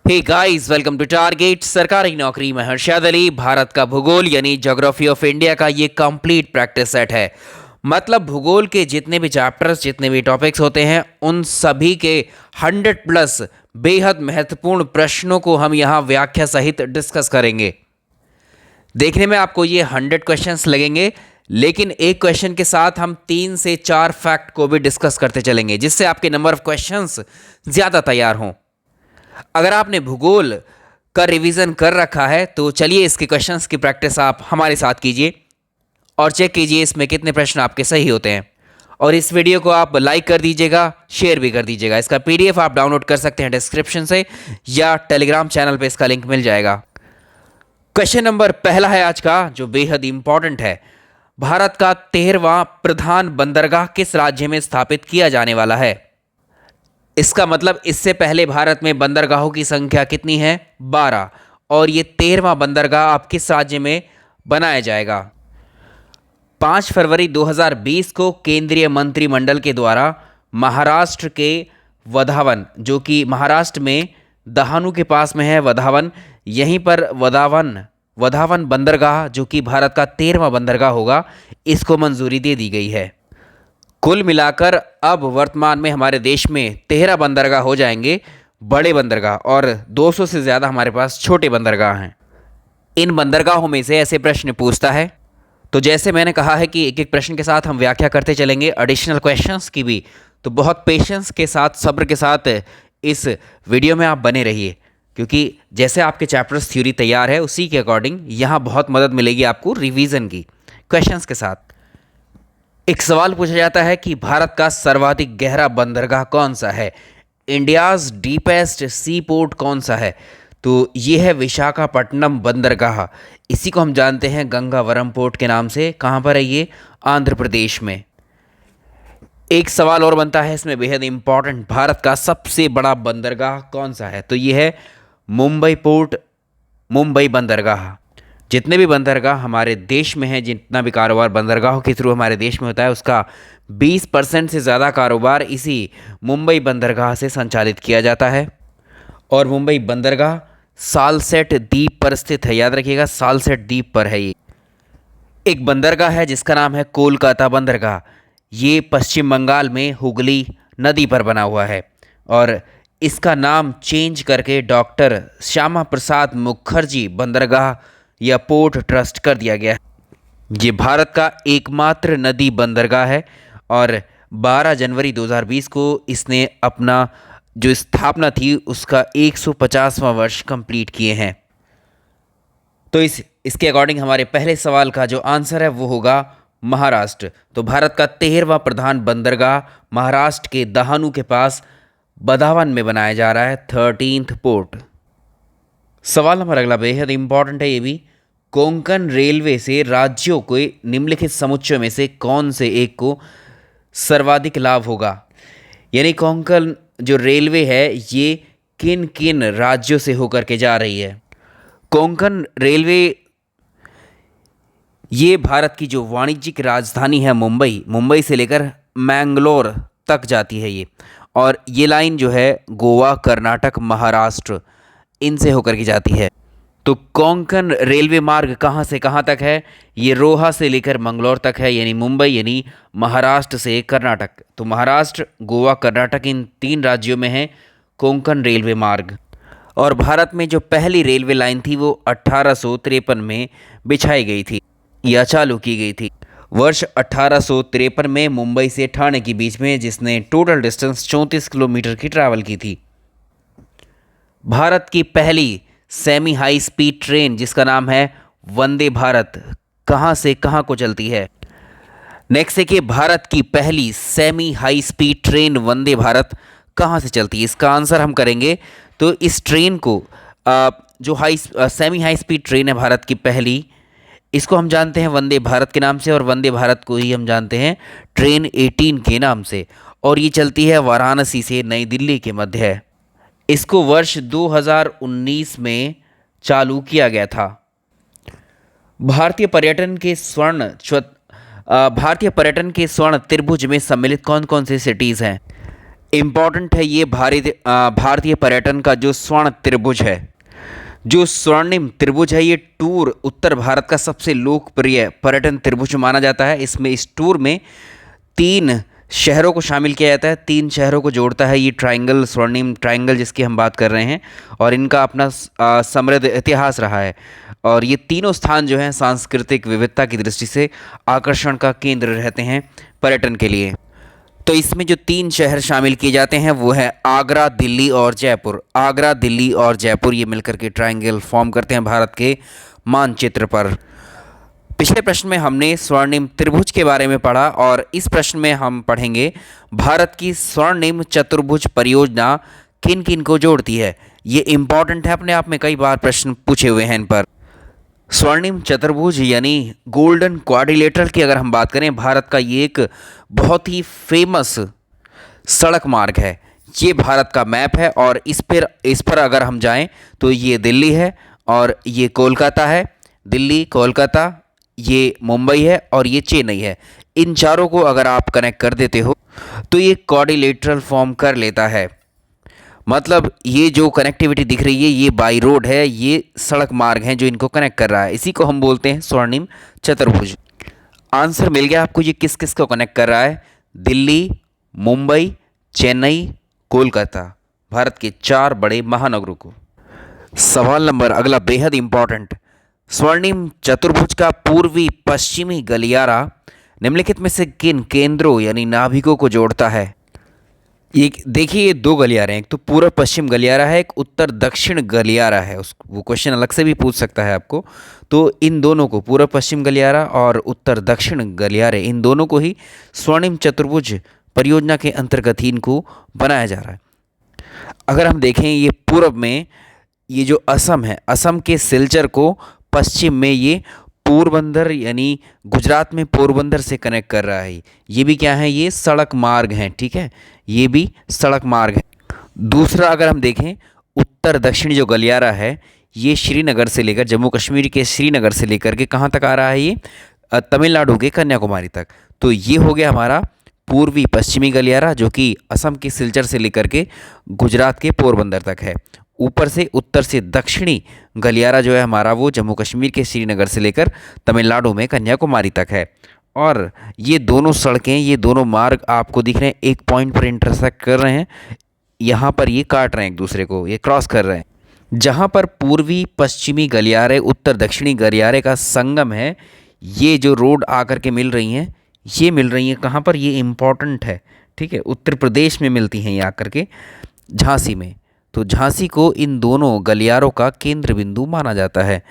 Hey guys, welcome to target सरकारी नौकरी में हर्षद अली। भारत का भूगोल यानी ज्योग्राफी ऑफ इंडिया का ये कंप्लीट प्रैक्टिस सेट है। मतलब भूगोल के जितने भी चैप्टर्स, जितने भी टॉपिक्स होते हैं, उन सभी के 100 प्लस बेहद महत्वपूर्ण प्रश्नों को हम यहाँ व्याख्या सहित डिस्कस करेंगे। देखने में आपको ये 100 क्वेश्चंस लगेंगे, लेकिन एक क्वेश्चन के साथ हम 3 से 4 फैक्ट को भी डिस्कस करते चलेंगे, जिससे आपके नंबर ऑफ क्वेश्चंस ज़्यादा तैयार हों। अगर आपने भूगोल का रिवीजन कर रखा है तो चलिए इसके क्वेश्चंस की प्रैक्टिस आप हमारे साथ कीजिए और चेक कीजिए इसमें कितने प्रश्न आपके सही होते हैं। और इस वीडियो को आप लाइक कर दीजिएगा, शेयर भी कर दीजिएगा। इसका पीडीएफ आप डाउनलोड कर सकते हैं डिस्क्रिप्शन से, या टेलीग्राम चैनल पे इसका लिंक मिल जाएगा। क्वेश्चन नंबर पहला है आज का, जो बेहद इंपॉर्टेंट है। भारत का 13वां प्रधान बंदरगाह किस राज्य में स्थापित किया जाने वाला है? इसका मतलब इससे पहले भारत में बंदरगाहों की संख्या कितनी है? 12। और ये 13वां बंदरगाह अब किस राज्य में बनाया जाएगा? 5 फरवरी 2020 को केंद्रीय मंत्रिमंडल के द्वारा महाराष्ट्र के वधावन, जो कि महाराष्ट्र में दहानू के पास में है वधावन, यहीं पर वधावन बंदरगाह, जो कि भारत का 13वां बंदरगाह होगा, इसको मंजूरी दे दी गई है। कुल मिलाकर अब वर्तमान में हमारे देश में 13 बंदरगाह हो जाएंगे बड़े बंदरगाह, और 200 से ज़्यादा हमारे पास छोटे बंदरगाह हैं। इन बंदरगाहों में से ऐसे प्रश्न पूछता है, तो जैसे मैंने कहा है कि एक एक प्रश्न के साथ हम व्याख्या करते चलेंगे, एडिशनल क्वेश्चंस की भी। तो बहुत पेशेंस के साथ, सब्र के साथ इस वीडियो में आप बने रहिए, क्योंकि जैसे आपके चैप्टर्स थ्योरी तैयार है उसी के अकॉर्डिंग यहाँ बहुत मदद मिलेगी आपको रिवीजन की क्वेश्चंस के साथ। एक सवाल पूछा जाता है कि भारत का सर्वाधिक गहरा बंदरगाह कौन सा है? इंडियाज़ डीपेस्ट सी पोर्ट कौन सा है? तो ये है विशाखापट्टनम बंदरगाह। इसी को हम जानते हैं गंगावरम पोर्ट के नाम से। कहाँ पर है ये? आंध्र प्रदेश में। एक सवाल और बनता है इसमें बेहद इंपॉर्टेंट, भारत का सबसे बड़ा बंदरगाह कौन सा है? तो ये है मुंबई पोर्ट, मुंबई बंदरगाह। जितने भी बंदरगाह हमारे देश में हैं, जितना भी कारोबार बंदरगाहों के थ्रू हमारे देश में होता है, उसका 20% से ज़्यादा कारोबार इसी मुंबई बंदरगाह से संचालित किया जाता है। और मुंबई बंदरगाह सालसेट द्वीप पर स्थित है। याद रखिएगा, सालसेट द्वीप पर है ये। एक बंदरगाह है जिसका नाम है कोलकाता बंदरगाह। ये पश्चिम बंगाल में हुगली नदी पर बना हुआ है, और इसका नाम चेंज करके डॉक्टर श्यामा प्रसाद मुखर्जी बंदरगाह या पोर्ट ट्रस्ट कर दिया गया है। ये भारत का एकमात्र नदी बंदरगाह है, और 12 जनवरी 2020 को इसने अपना जो स्थापना थी उसका 150वां वर्ष कंप्लीट किए हैं। तो इसके अकॉर्डिंग हमारे पहले सवाल का जो आंसर है वो होगा महाराष्ट्र। तो भारत का 13वां प्रधान बंदरगाह महाराष्ट्र के दहानू के पास बधावन में बनाया जा रहा है, 13th पोर्ट। सवाल नंबर अगला बेहद इंपॉर्टेंट है ये भी। कोंकण रेलवे से राज्यों को निम्नलिखित समुच्चयों में से कौन से एक को सर्वाधिक लाभ होगा? यानी कोंकण जो रेलवे है ये किन किन राज्यों से होकर के जा रही है? कोंकण रेलवे ये भारत की जो वाणिज्यिक राजधानी है मुंबई, मुंबई से लेकर मैंगलोर तक जाती है ये। और ये लाइन जो है गोवा, कर्नाटक, महाराष्ट्र, इनसे होकर के जाती है। तो कोंकण रेलवे मार्ग कहाँ से कहाँ तक है? ये रोहा से लेकर मंगलौर तक है, यानी मुंबई यानी महाराष्ट्र से कर्नाटक। तो महाराष्ट्र, गोवा, कर्नाटक, इन 3 राज्यों में है कोंकण रेलवे मार्ग। और भारत में जो पहली रेलवे लाइन थी वो 1853 में बिछाई गई थी या चालू की गई थी, वर्ष 1853 में, मुंबई से ठाणे के बीच में, जिसने टोटल डिस्टेंस 34 किलोमीटर की ट्रैवल की थी। भारत की पहली सेमी हाई स्पीड ट्रेन जिसका नाम है वंदे भारत, कहाँ से कहाँ को चलती है? नेक्स्ट है कि भारत की पहली semi high speed train Vande Bharat कहाँ से चलती है? इसका आंसर हम करेंगे। तो इस ट्रेन को जो सेमी हाई स्पीड ट्रेन है भारत की पहली, इसको हम जानते हैं वंदे भारत के नाम से, और वंदे भारत को ही हम जानते हैं ट्रेन 18 के नाम से। और ये चलती है वाराणसी से नई दिल्ली के मध्य। इसको वर्ष 2019 में चालू किया गया था। भारतीय पर्यटन के स्वर्ण त्रिभुज में सम्मिलित कौन कौन से सिटीज़ हैं? इम्पॉर्टेंट है ये भारतीय पर्यटन का जो स्वर्ण त्रिभुज है, जो स्वर्णिम त्रिभुज है, ये टूर उत्तर भारत का सबसे लोकप्रिय पर्यटन त्रिभुज माना जाता है। इसमें इस टूर में 3 शहरों को शामिल किया जाता है, 3 शहरों को जोड़ता है ये ट्रायंगल, स्वर्णिम ट्रायंगल जिसकी हम बात कर रहे हैं, और इनका अपना समृद्ध इतिहास रहा है। और ये तीनों स्थान जो हैं सांस्कृतिक विविधता की दृष्टि से आकर्षण का केंद्र रहते हैं पर्यटन के लिए। तो इसमें जो 3 शहर शामिल किए जाते हैं वो है आगरा, दिल्ली और जयपुर। आगरा, दिल्ली और जयपुर ये मिलकर के ट्रायंगल फॉर्म करते हैं भारत के मानचित्र पर। पिछले प्रश्न में हमने स्वर्णिम त्रिभुज के बारे में पढ़ा और इस प्रश्न में हम पढ़ेंगे भारत की स्वर्णिम चतुर्भुज परियोजना किन किन को जोड़ती है। ये इंपॉर्टेंट है, अपने आप में कई बार प्रश्न पूछे हुए हैं इन पर। स्वर्णिम चतुर्भुज यानी गोल्डन क्वाड्रिलेटरल की अगर हम बात करें, भारत का ये एक बहुत ही फेमस सड़क मार्ग है। ये भारत का मैप है और इस पर अगर हम जाएं तो ये दिल्ली है और ये कोलकाता है। दिल्ली, कोलकाता, ये मुंबई है और ये चेन्नई है। इन चारों को अगर आप कनेक्ट कर देते हो तो ये क्वाड्रिलेटरल फॉर्म कर लेता है। मतलब ये जो कनेक्टिविटी दिख रही है ये बाई रोड है, ये सड़क मार्ग है जो इनको कनेक्ट कर रहा है। इसी को हम बोलते हैं स्वर्णिम चतुर्भुज। आंसर मिल गया आपको, ये किस किस को कनेक्ट कर रहा है? दिल्ली, मुंबई, चेन्नई, कोलकाता, भारत के 4 बड़े महानगरों को। सवाल नंबर अगला बेहद इंपॉर्टेंट। स्वर्णिम चतुर्भुज का पूर्वी पश्चिमी गलियारा निम्नलिखित में से किन केंद्रों यानी नाभिकों को जोड़ता है? ये देखिए, ये 2 गलियारे हैं, एक तो पूर्व पश्चिम गलियारा है, एक उत्तर दक्षिण गलियारा है। उस वो क्वेश्चन अलग से भी पूछ सकता है आपको। तो इन दोनों को, पूर्व पश्चिम गलियारा और उत्तर दक्षिण गलियारे, इन दोनों को ही स्वर्णिम चतुर्भुज परियोजना के अंतर्गत ही इनको बनाया जा रहा है। अगर हम देखें ये पूर्व में ये जो असम है, असम के सिलचर को पश्चिम में ये पोरबंदर यानी गुजरात में पोरबंदर से कनेक्ट कर रहा है। ये भी क्या है? ये सड़क मार्ग हैं, ठीक है, ये भी सड़क मार्ग है। दूसरा अगर हम देखें, उत्तर दक्षिण जो गलियारा है ये श्रीनगर से लेकर, जम्मू कश्मीर के श्रीनगर से लेकर के कहाँ तक आ रहा है? ये तमिलनाडु के कन्याकुमारी तक। तो ये हो गया हमारा पूर्वी पश्चिमी गलियारा जो कि असम के सिलचर से लेकर के गुजरात के पोरबंदर तक है। ऊपर से उत्तर से दक्षिणी गलियारा जो है हमारा वो जम्मू कश्मीर के श्रीनगर से लेकर तमिलनाडु में कन्याकुमारी तक है। और ये दोनों सड़कें, ये दोनों मार्ग आपको दिख रहे हैं, एक पॉइंट पर इंटरसेक्ट कर रहे हैं। यहाँ पर ये काट रहे हैं एक दूसरे को, ये क्रॉस कर रहे हैं। जहाँ पर पूर्वी पश्चिमी गलियारे उत्तर दक्षिणी गलियारे का संगम है, ये जो रोड आकर के मिल रही हैं, ये मिल रही हैं कहाँ पर? ये इम्पॉर्टेंट है, ठीक है, उत्तर प्रदेश में मिलती हैं ये आकर के झांसी में। तो झांसी को इन दोनों गलियारों का केंद्र बिंदु माना जाता है।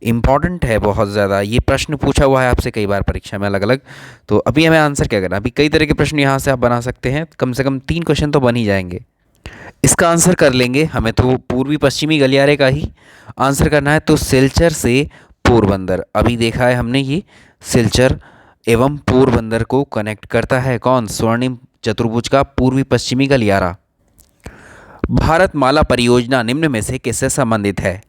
इम्पॉर्टेंट है बहुत ज़्यादा, ये प्रश्न पूछा हुआ है आपसे कई बार परीक्षा में अलग अलग। तो अभी हमें आंसर क्या करना? अभी कई तरह के प्रश्न यहाँ से आप बना सकते हैं, कम से कम 3 क्वेश्चन तो बन ही जाएंगे। इसका आंसर कर लेंगे, हमें तो पूर्वी पश्चिमी गलियारे का ही आंसर करना है। तो सिलचर से पोरबंदर, अभी देखा है हमने, ये सिलचर एवं पोरबंदर को कनेक्ट करता है कौन? स्वर्णिम चतुर्भुज का पूर्वी पश्चिमी गलियारा। भारतमाला परियोजना निम्न में से किससे संबंधित है?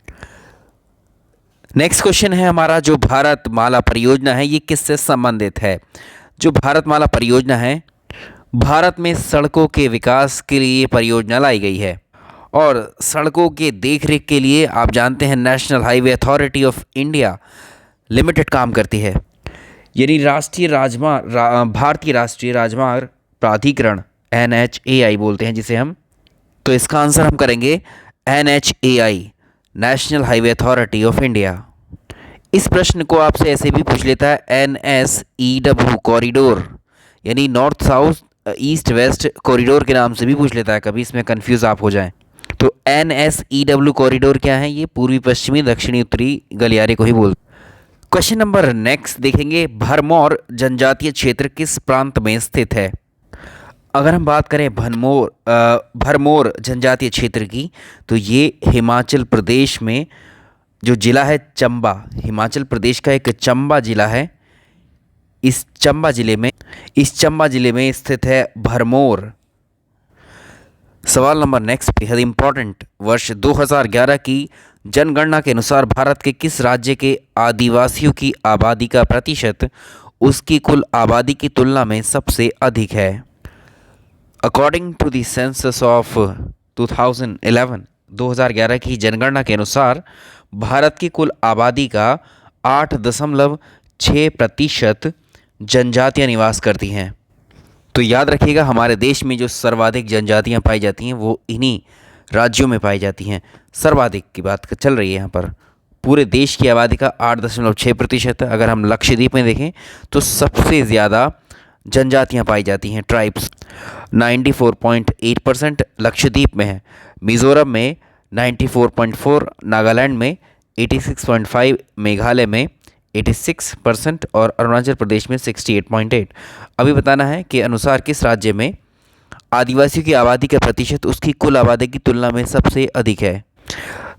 नेक्स्ट क्वेश्चन है हमारा, जो भारतमाला परियोजना है ये किससे संबंधित है? जो भारतमाला परियोजना है, भारत में सड़कों के विकास के लिए परियोजना लाई गई है और सड़कों के देखरेख के लिए आप जानते हैं national highway authority of India limited काम करती है। यानी भारतीय राष्ट्रीय राजमार्ग प्राधिकरण, NHAI बोलते हैं जिसे हम। तो इसका आंसर हम करेंगे NHAI, national highway authority of India. इस प्रश्न को आपसे ऐसे भी पूछ लेता है NSEW कॉरिडोर, यानी north south east west corridor के नाम से भी पूछ लेता है कभी, इसमें कंफ्यूज आप हो जाएं। तो NSEW कॉरिडोर क्या है? ये पूर्वी पश्चिमी दक्षिणी उत्तरी गलियारे को ही बोलते। क्वेश्चन नंबर नेक्स्ट देखेंगे, भरमौर जनजातीय क्षेत्र किस प्रांत में स्थित है? अगर हम बात करें भरमौर जनजातीय क्षेत्र की, तो ये हिमाचल प्रदेश में जो ज़िला है चंबा, हिमाचल प्रदेश का एक चंबा ज़िला है। इस चंबा ज़िले में स्थित है भरमौर। सवाल नंबर नेक्स्ट बेहद इंपॉर्टेंट, वर्ष 2011 की जनगणना के अनुसार भारत के किस राज्य के आदिवासियों की आबादी का प्रतिशत उसकी कुल आबादी की तुलना में सबसे अधिक है? According to the census of 2011 2011 की जनगणना के अनुसार भारत की कुल आबादी का 8.6% जनजातियां निवास करती हैं। तो याद रखिएगा, हमारे देश में जो सर्वाधिक जनजातियां पाई जाती हैं वो इन्हीं राज्यों में पाई जाती हैं। सर्वाधिक की बात चल रही है यहाँ पर। पूरे देश की आबादी का 8.6% है। अगर हम लक्षद्वीप में देखें तो सबसे ज़्यादा जनजातियां पाई जाती हैं, ट्राइब्स 94.8% लक्षद्वीप में है। मिज़ोरम में 94.4, नागालैंड में 86.5, मेघालय में 86% और अरुणाचल प्रदेश में 68.8। अभी बताना है कि अनुसार किस राज्य में आदिवासियों की आबादी का प्रतिशत उसकी कुल आबादी की तुलना में सबसे अधिक है।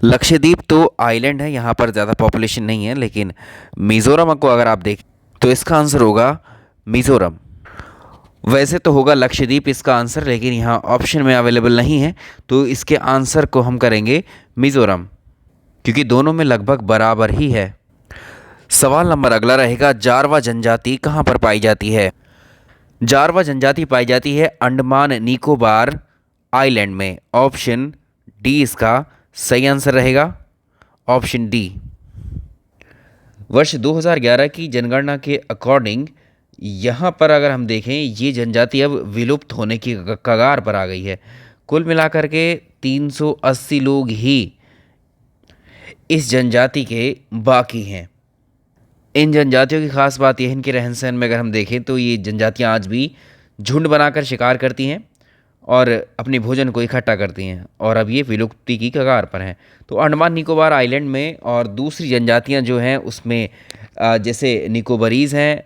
लक्षद्वीप तो आइलैंड है, यहाँ पर ज़्यादा पॉपुलेशन नहीं है, लेकिन मिज़ोरम को अगर आप देखें तो इसका आंसर होगा मिज़ोरम। वैसे तो होगा लक्षद्वीप इसका आंसर, लेकिन यहाँ ऑप्शन में अवेलेबल नहीं है, तो इसके आंसर को हम करेंगे मिज़ोरम, क्योंकि दोनों में लगभग बराबर ही है। सवाल नंबर अगला रहेगा, जारवा जनजाति कहाँ पर पाई जाती है? जारवा जनजाति पाई जाती है अंडमान निकोबार आइलैंड में। ऑप्शन डी इसका सही आंसर रहेगा, ऑप्शन डी। वर्ष 2011 की जनगणना के अकॉर्डिंग यहाँ पर अगर हम देखें, ये जनजाति अब विलुप्त होने की कगार पर आ गई है। कुल मिलाकर के 380 लोग ही इस जनजाति के बाकी हैं। इन जनजातियों की खास बात यह है, इनके रहन सहन में अगर हम देखें तो ये जनजातियाँ आज भी झुंड बनाकर शिकार करती हैं और अपने भोजन को इकट्ठा करती हैं, और अब ये विलुप्ति की कगार पर हैं। तो अंडमान निकोबार आइलैंड में और दूसरी जनजातियाँ जो हैं उसमें जैसे निकोबरीज़ हैं,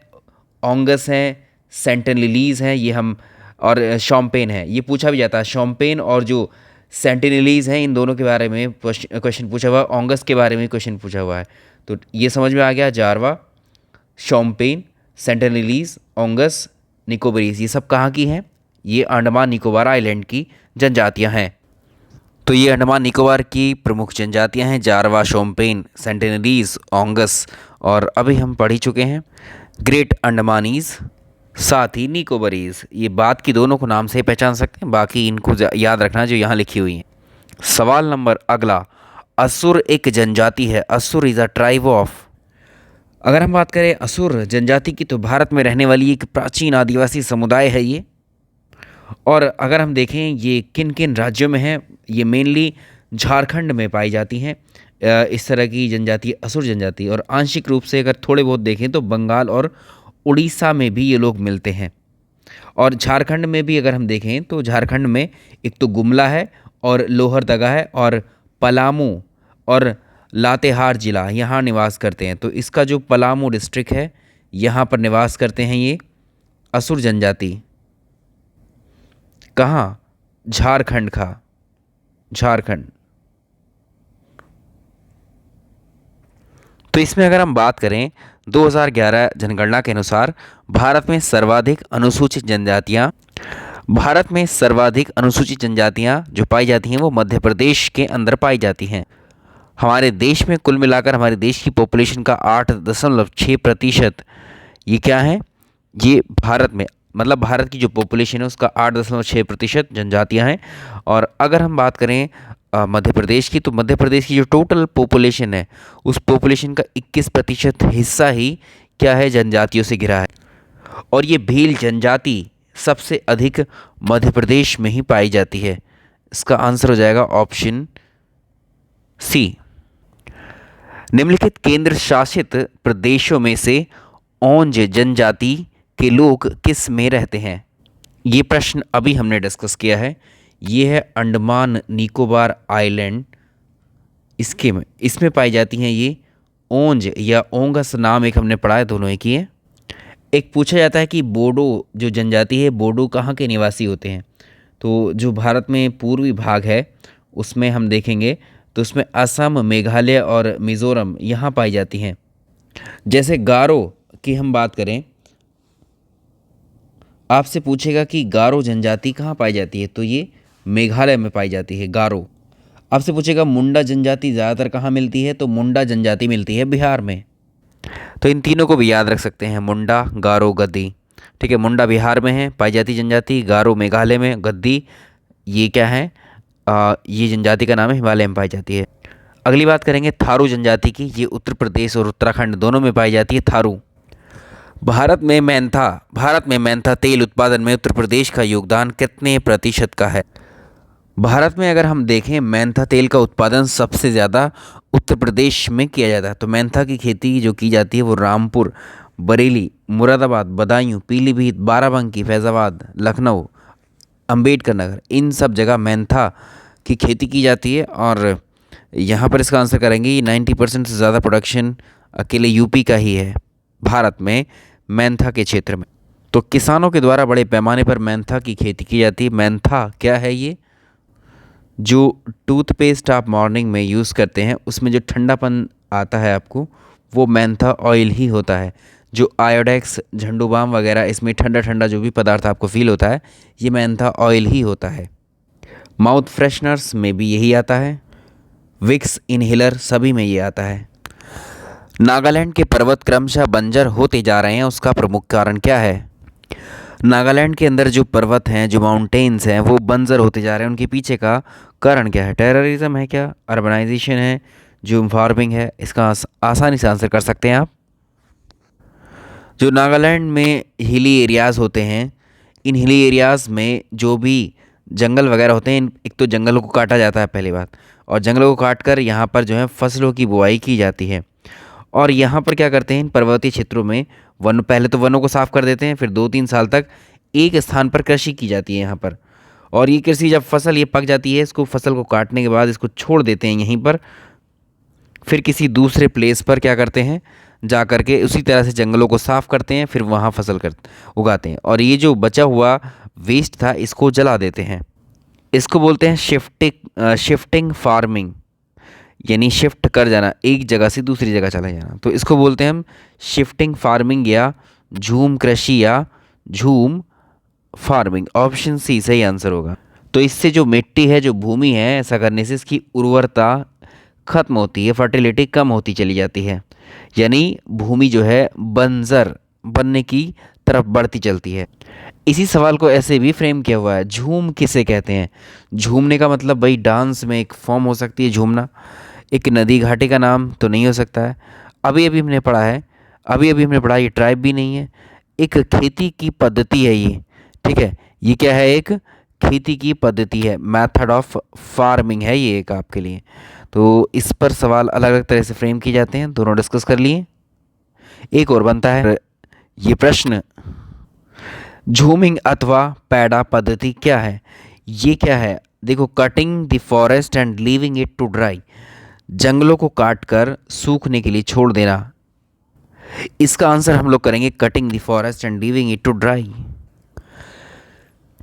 ओंगस हैं, सेंटिनलीज़ हैं, ये हम, और शॉम्पेन है। ये पूछा भी जाता है, शॉम्पेन और जो सेंटिनलीज़ हैं इन दोनों के बारे में क्वेश्चन पूछा हुआ है। ओंगस के बारे में क्वेश्चन पूछा हुआ है। तो ये समझ में आ गया, जारवा, शॉम्पेन, सेंटिनलीज़, ओंगस, निकोबरीज़, ये सब कहाँ की हैं? ये अंडमान निकोबार आइलैंड की जनजातियाँ हैं। तो ये अंडमान निकोबार की प्रमुख जनजातियाँ हैं, जारवा, शॉम्पेन, सेंटिनलीज़, ओंगस, और अभी हम पढ़ ही चुके हैं ग्रेट अंडमानीज़, साथ ही निकोबरीज़। ये बात की दोनों को नाम से पहचान सकते हैं, बाकी इनको याद रखना जो यहाँ लिखी हुई हैं। सवाल नंबर अगला, असुर एक जनजाति है। असुर इज़ अ ट्राइब ऑफ। अगर हम बात करें असुर जनजाति की, तो भारत में रहने वाली एक प्राचीन आदिवासी समुदाय है ये। और अगर हम देखें ये किन किन राज्यों में है, ये मेनली झारखंड में पाई जाती हैं इस तरह की जनजाति, असुर जनजाति। और आंशिक रूप से अगर थोड़े बहुत देखें तो बंगाल और उड़ीसा में भी ये लोग मिलते हैं। और झारखंड में भी अगर हम देखें तो झारखंड में एक तो गुमला है और लोहरदगा है और पलामू और लातेहार जिला यहाँ निवास करते हैं। तो इसका जो पलामू डिस्ट्रिक्ट है यहाँ पर निवास करते हैं ये असुर जनजाति। कहाँ? झारखंड का, झारखंड। तो इसमें अगर हम बात करें 2011 जनगणना के अनुसार भारत में सर्वाधिक अनुसूचित जनजातियां जो पाई जाती हैं वो मध्य प्रदेश के अंदर पाई जाती हैं। हमारे देश में कुल मिलाकर हमारे देश की पॉपुलेशन का 8.6% ये क्या है? ये भारत में, मतलब भारत की जो पॉपुलेशन है उसका 8.6% जनजातियां हैं। और अगर हम बात करें मध्य प्रदेश की, तो मध्य प्रदेश की जो टोटल पॉपुलेशन है उस पॉपुलेशन का 21% हिस्सा ही क्या है? जनजातियों से घिरा है। और ये भील जनजाति सबसे अधिक मध्य प्रदेश में ही पाई जाती है। इसका आंसर हो जाएगा ऑप्शन सी। निम्नलिखित केंद्र शासित प्रदेशों में से ओंज जनजाति के लोग किस में रहते हैं? ये प्रश्न अभी हमने डिस्कस किया है। ये है अंडमान निकोबार आइलैंड, इसमें पाई जाती हैं ये ओंज या ओंगस नाम एक हमने पढ़ा है, दोनों एक ही है। एक पूछा जाता है कि बोडो जो जनजाति है, बोडो कहाँ के निवासी होते हैं? तो जो भारत में पूर्वी भाग है उसमें हम देखेंगे तो उसमें असम, मेघालय और मिज़ोरम यहाँ पाई जाती हैं। जैसे गारो की हम बात करें, आपसे पूछेगा कि गारो जनजाति कहाँ पाई जाती है, तो ये मेघालय में पाई जाती है गारो। आपसे पूछेगा मुंडा जनजाति ज़्यादातर कहाँ मिलती है, तो मुंडा जनजाति मिलती है बिहार में। तो इन तीनों को भी याद रख सकते हैं, मुंडा, गारो, गद्दी। ठीक है, मुंडा बिहार में है पाई जाती जनजाति, गारो मेघालय में, गद्दी ये क्या है, ये जनजाति का नाम है, हिमालय में पाई जाती है। अगली बात करेंगे थारू जनजाति की, ये उत्तर प्रदेश और उत्तराखंड दोनों में पाई जाती है थारू। भारत में मेंथा तेल उत्पादन में उत्तर प्रदेश का योगदान कितने प्रतिशत का है? भारत में अगर हम देखें मेंथा तेल का उत्पादन सबसे ज़्यादा उत्तर प्रदेश में किया जाता है। तो मेंथा की खेती जो की जाती है वो रामपुर, बरेली, मुरादाबाद, बदायूं, पीलीभीत, बाराबंकी, फैज़ाबाद, लखनऊ, अंबेडकर नगर, इन सब जगह मेंथा की खेती की जाती है। और यहाँ पर इसका आंसर करेंगे, ये 90% से ज़्यादा प्रोडक्शन अकेले यूपी का ही है भारत में मेंथा के क्षेत्र में। तो किसानों के द्वारा बड़े पैमाने पर मेंथा की खेती की जाती है। मेंथा क्या है? ये जो टूथपेस्ट आप मॉर्निंग में यूज़ करते हैं उसमें जो ठंडापन आता है आपको, वो मेंथा ऑयल ही होता है। जो आयोडेक्स, झंडू बाम वगैरह इसमें ठंडा ठंडा जो भी पदार्थ आपको फील होता है, ये मेंथा ऑयल ही होता है। माउथ फ्रेशनर्स में भी यही आता है, विक्स इनहेलर सभी में ये आता है। नागालैंड के पर्वत क्रमशः बंजर होते जा रहे हैं, उसका प्रमुख कारण क्या है? नागालैंड के अंदर जो पर्वत हैं, जो माउंटेन्स हैं, वो बंजर होते जा रहे हैं, उनके पीछे का कारण क्या है? टेररिज्म है क्या? अर्बनाइजेशन है? जो फार्मिंग है? इसका आसानी से आंसर कर सकते हैं आप। जो नागालैंड में हिली एरियाज़ होते हैं, इन हिली एरियाज़ में जो भी जंगल वगैरह होते हैं, एक तो जंगलों को काटा जाता है पहली बात, और जंगलों को काट कर यहाँ पर जो है फसलों की बुआई की जाती है। और यहाँ पर क्या करते हैं, इन पर्वतीय क्षेत्रों में पहले तो वनों को साफ़ कर देते हैं, फिर 2-3 साल तक एक स्थान पर कृषि की जाती है यहाँ पर। और ये कृषि जब फसल ये पक जाती है, इसको फसल को काटने के बाद इसको छोड़ देते हैं यहीं पर, फिर किसी दूसरे प्लेस पर क्या करते हैं, जा कर के उसी तरह से जंगलों को साफ़ करते हैं, फिर वहाँ फसल उगाते हैं। और ये जो बचा हुआ वेस्ट था इसको जला देते हैं। इसको बोलते हैं शिफ्टिंग फार्मिंग, यानी शिफ्ट कर जाना, एक जगह से दूसरी जगह चला जाना। तो इसको बोलते हैं हम शिफ्टिंग फार्मिंग या झूम कृषि या झूम फार्मिंग। ऑप्शन सी सही आंसर होगा। तो इससे जो मिट्टी है, जो भूमि है, ऐसा करने से इसकी उर्वरता खत्म होती है, फर्टिलिटी कम होती चली जाती है, यानी भूमि जो है बंजर बनने की तरफ बढ़ती चलती है। इसी सवाल को ऐसे भी फ्रेम किया हुआ है, झूम किसे कहते हैं? झूमने का मतलब भाई डांस में एक फॉर्म हो सकती है झूमना, एक नदी घाटी का नाम तो नहीं हो सकता है। अभी अभी हमने पढ़ा ये ट्राइब भी नहीं है, एक खेती की पद्धति है ये। ठीक है, ये क्या है? एक खेती की पद्धति है, मेथड ऑफ फार्मिंग है ये एक आपके लिए। तो इस पर सवाल अलग अलग तरह से फ्रेम किए जाते हैं, दोनों डिस्कस कर लिए। एक और बनता है ये प्रश्न, झूमिंग अथवा पैडा पद्धति क्या है? ये क्या है? देखो, cutting the forest and leaving it to dry, जंगलों को काट कर सूखने के लिए छोड़ देना। इसका आंसर हम लोग करेंगे cutting the forest and leaving it to dry.